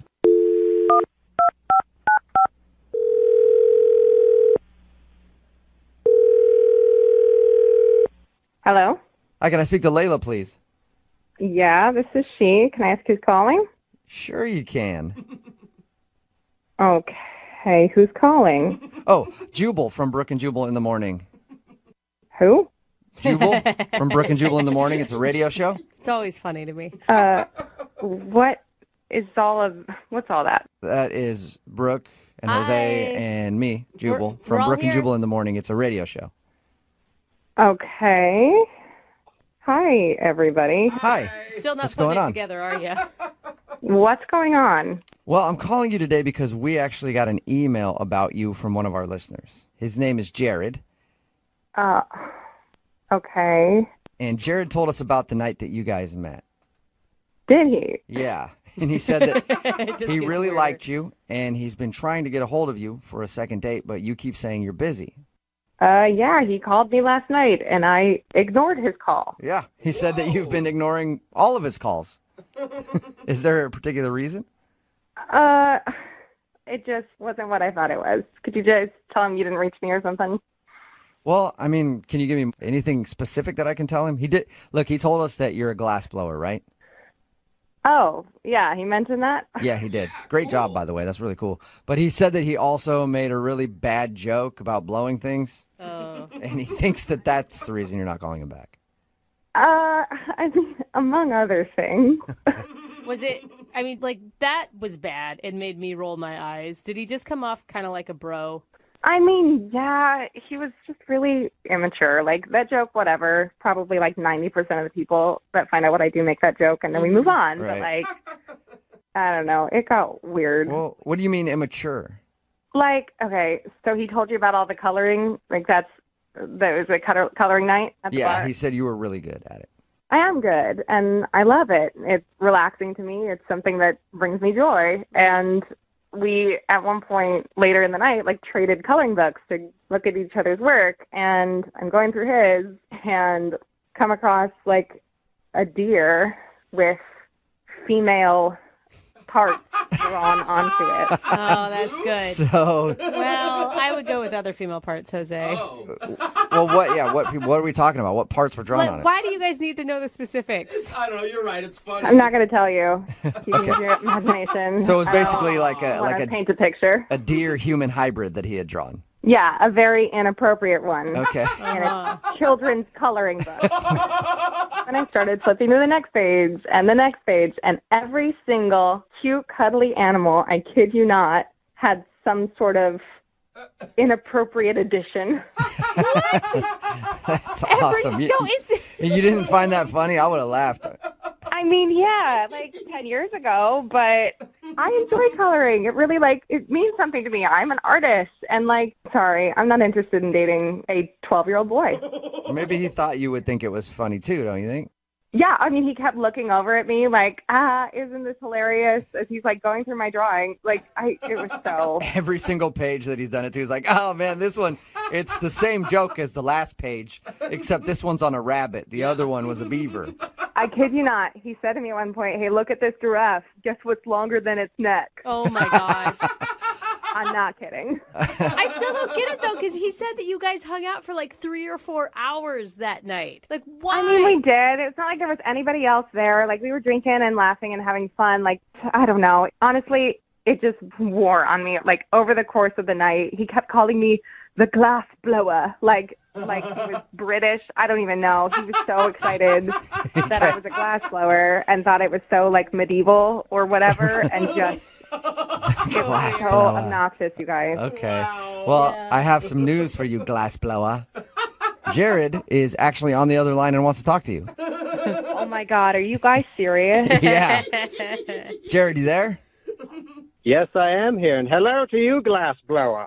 Hello? Hi, can I speak to Layla, please? Yeah, this is she. Can I ask who's calling? Sure you can. Okay, who's calling? Oh, Jubal from Brooke and Jubal in the Morning. Who? Jubal from Brooke and Jubal in the Morning. It's a radio show. It's always funny to me. What's all that? That is Brooke and Jose and me, Jubal, we're from all Brooke and here. Jubal in the Morning. It's a radio show. Okay. Hi, everybody. Hi. Still not What's putting going it on? together, are you? What's going on? Well, I'm calling you today because we actually got an email about you from one of our listeners. His name is Jared. Okay. And Jared told us about the night that you guys met. Did he? Yeah. And he said that It just he gets really weirder. liked you, and he's been trying to get a hold of you for a second date, but you keep saying you're busy. Yeah, he called me last night, and I ignored his call. Yeah. He said that you've been ignoring all of his calls. Is there a particular reason? It just wasn't what I thought it was. Could you just tell him you didn't reach me or something? Well, I mean, can you give me anything specific that I can tell him? He told us that you're a glass blower, right? Oh, yeah, he mentioned that? Yeah, he did. Great job, by the way. That's really cool. But he said that he also made a really bad joke about blowing things. Oh. And he thinks that that's the reason you're not calling him back. I mean, among other things. Was it, that was bad and made me roll my eyes. Did he just come off kind of like a bro? I mean, yeah, he was just really immature. Like, that joke, whatever, probably 90% of the people that find out what I do make that joke, and then we move on. Right. But, I don't know. It got weird. Well, what do you mean immature? Okay, so he told you about all the coloring? That was a coloring night at the Yeah, bar? he said you were really good at it. I am good, and I love it. It's relaxing to me. It's something that brings me joy. And we, at one point later in the night, traded coloring books to look at each other's work. And I'm going through his and come across, a deer with female parts drawn onto it. Oh, that's good. So, Well, I would go with other female parts, Jose. well, what are we talking about? What parts were drawn on it? Why do you guys need to know the specifics? I don't know. You're right. It's funny. I'm not going to tell you. You can use your imagination. So it was basically I don't wanna paint a picture. a deer-human hybrid that he had drawn. Yeah, a very inappropriate one. Okay. In a children's coloring book. And I started flipping to the next page and the next page, and every single cute, cuddly animal, I kid you not, had some sort of inappropriate addition. That's awesome. You didn't find that funny? I would have laughed. I mean, yeah, 10 years ago, but I enjoy coloring. It really, it means something to me. I'm an artist, and, sorry, I'm not interested in dating a 12-year-old boy. Maybe he thought you would think it was funny, too, don't you think? Yeah, I mean, he kept looking over at me isn't this hilarious? As he's, going through my drawing. It was so... Every single page that he's done it to, he's like, oh, man, this one, it's the same joke as the last page, except this one's on a rabbit. The other one was a beaver. I kid you not. He said to me at one point, hey, look at this giraffe. Guess what's longer than its neck? Oh, my gosh. I'm not kidding. I still don't get it, though, because he said that you guys hung out for 3 or 4 hours that night. Why? I mean, we did. It's not like there was anybody else there. We were drinking and laughing and having fun. I don't know. Honestly, it just wore on me. Like, over the course of the night, he kept calling me the glass blower, like he was British. I don't even know. He was so excited that I was a glass blower and thought it was so, like, medieval or whatever, and just... It was so obnoxious, you guys. Okay. Well, I have some news for you, glass blower. Jared is actually on the other line and wants to talk to you. Oh, my God. Are you guys serious? Yeah. Jared, you there? Yes, I am here. And hello to you, glass blower.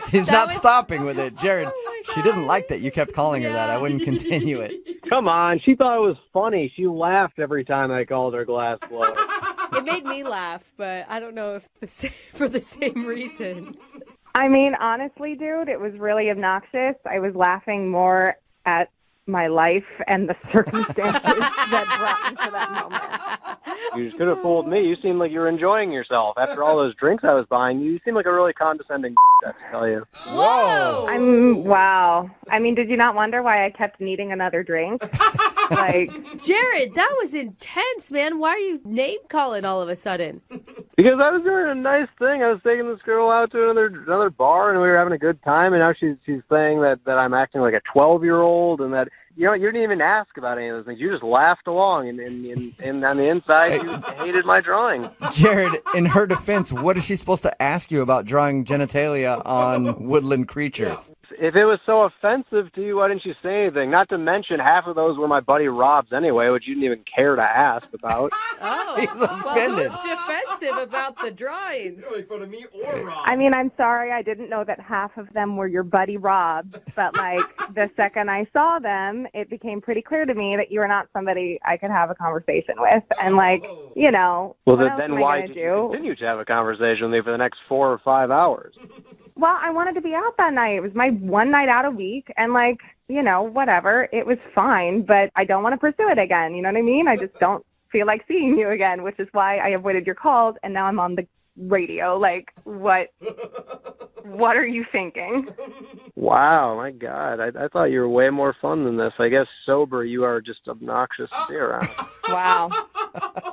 He's not stopping with it. Jared, she didn't like that you kept calling her that. I wouldn't continue it. Come on. She thought it was funny. She laughed every time I called her glass blower. It made me laugh, but I don't know if for the same reasons. I mean, honestly, dude, it was really obnoxious. I was laughing more at my life and the circumstances that brought me to that moment. You could have fooled me. You seemed like you were enjoying yourself. After all those drinks I was buying, you seemed like a really condescending I have to tell you. Whoa! Wow. I mean, did you not wonder why I kept needing another drink? Like, Jared, that was intense, man. Why are you name calling all of a sudden? Because I was doing a nice thing. I was taking this girl out to another bar, and we were having a good time. And now she's saying that I'm acting like a 12-year-old, and that you didn't even ask about any of those things. You just laughed along, and on the inside, you hated my drawing. Jared, in her defense, what is she supposed to ask you about drawing genitalia on woodland creatures? If it was so offensive to you, why didn't you say anything? Not to mention, half of those were my buddy Rob's anyway, which you didn't even care to ask about. Oh, he's offended. Well, who's defensive about the drawings? You make fun of me or Rob. I mean, I'm sorry. I didn't know that half of them were your buddy Rob. But, like, the second I saw them, it became pretty clear to me that you were not somebody I could have a conversation with. And, like, you know, Well, what else then am I why gonna did do? you continue to have a conversation with me for the next 4 or 5 hours? Well, I wanted to be out that night. It was my one night out a week, and, like, you know, whatever. It was fine, but I don't want to pursue it again. You know what I mean? I just don't feel like seeing you again, which is why I avoided your calls, and now I'm on the radio. Like, what are you thinking? Wow, my God. I thought you were way more fun than this. I guess sober you are just obnoxious to be around. Wow.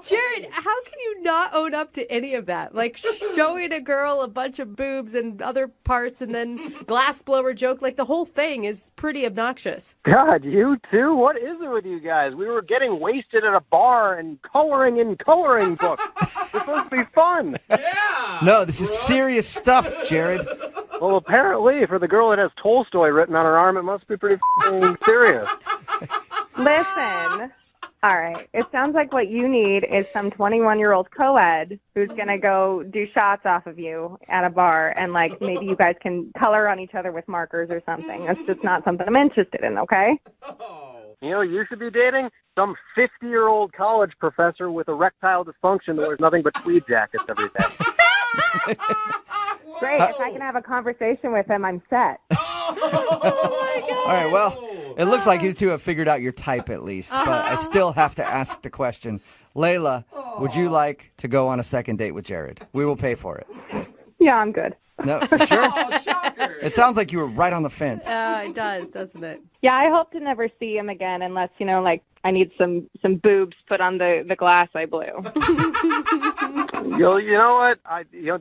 Jared, how can you not own up to any of that? Like showing a girl a bunch of boobs and other parts and then glass blower joke, like the whole thing is pretty obnoxious. God, you too? What is it with you guys? We were getting wasted at a bar and coloring in coloring books. It's supposed to be fun. No, this is serious stuff, Jared. Well, apparently, for the girl that has Tolstoy written on her arm, it must be pretty serious. Listen. All right. It sounds like what you need is some 21-year-old co-ed who's going to go do shots off of you at a bar, and, like, maybe you guys can color on each other with markers or something. That's just not something I'm interested in, okay? You know, you should be dating some 50-year-old college professor with erectile dysfunction that wears nothing but tweed jackets every day. Great. If I can have a conversation with him, I'm set. All right, well, it looks like you two have figured out your type at least, but I still have to ask the question. Layla, would you like to go on a second date with Jared? We will pay for it. Yeah, I'm good. No, you sure? It sounds like you were right on the fence. It does, doesn't it? Yeah, I hope to never see him again unless, you know, like, I need some boobs put on the glass I blew. You know what?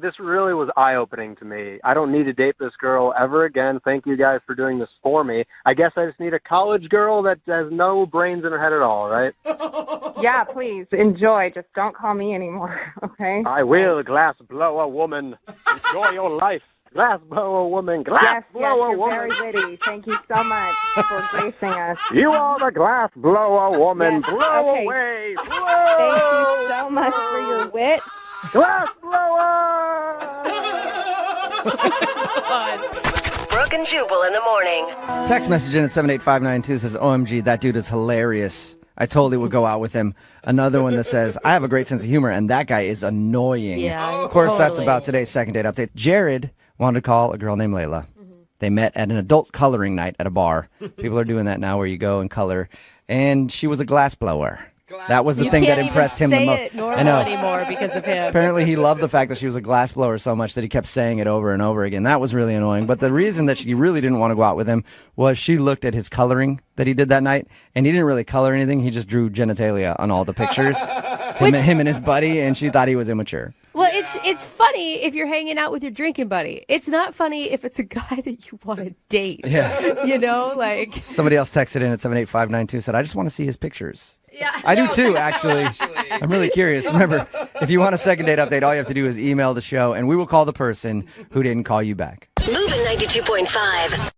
This really was eye-opening to me. I don't need to date this girl ever again. Thank you guys for doing this for me. I guess I just need a college girl that has no brains in her head at all, right? Yeah, please, enjoy. Just don't call me anymore, okay? I will, glass blower woman. Enjoy your life. Glass blower woman. Glass blower you're woman. very witty. Thank you so much for gracing us. You are the glass blower woman. Yes, Blow okay. away. Blow. Thank you so much for your wit. Glass blower. Brooke and Jubal in the morning. Text message in at 78592 says, OMG, that dude is hilarious. I totally would go out with him. Another one that says, I have a great sense of humor, and that guy is annoying. Yeah, of course, that's totally. about today's second date update. Jared wanted to call a girl named Layla. They met at an adult coloring night at a bar. People are doing that now where you go and color. And she was a glass blower. That was the thing that impressed him the most. You can't even say it normal anymore because of him. Apparently, he loved the fact that she was a glass blower so much that he kept saying it over and over again. That was really annoying. But the reason that she really didn't want to go out with him was she looked at his coloring that he did that night, and he didn't really color anything. He just drew genitalia on all the pictures. him and his buddy, and she thought he was immature. Well, it's funny if you're hanging out with your drinking buddy. It's not funny if it's a guy that you want to date. Yeah. You know, like. Somebody else texted in at 78592 said, I just want to see his pictures. Yeah. I do too, actually. I'm really curious. Remember, if you want a second date update, all you have to do is email the show, and we will call the person who didn't call you back. Moving 92.5.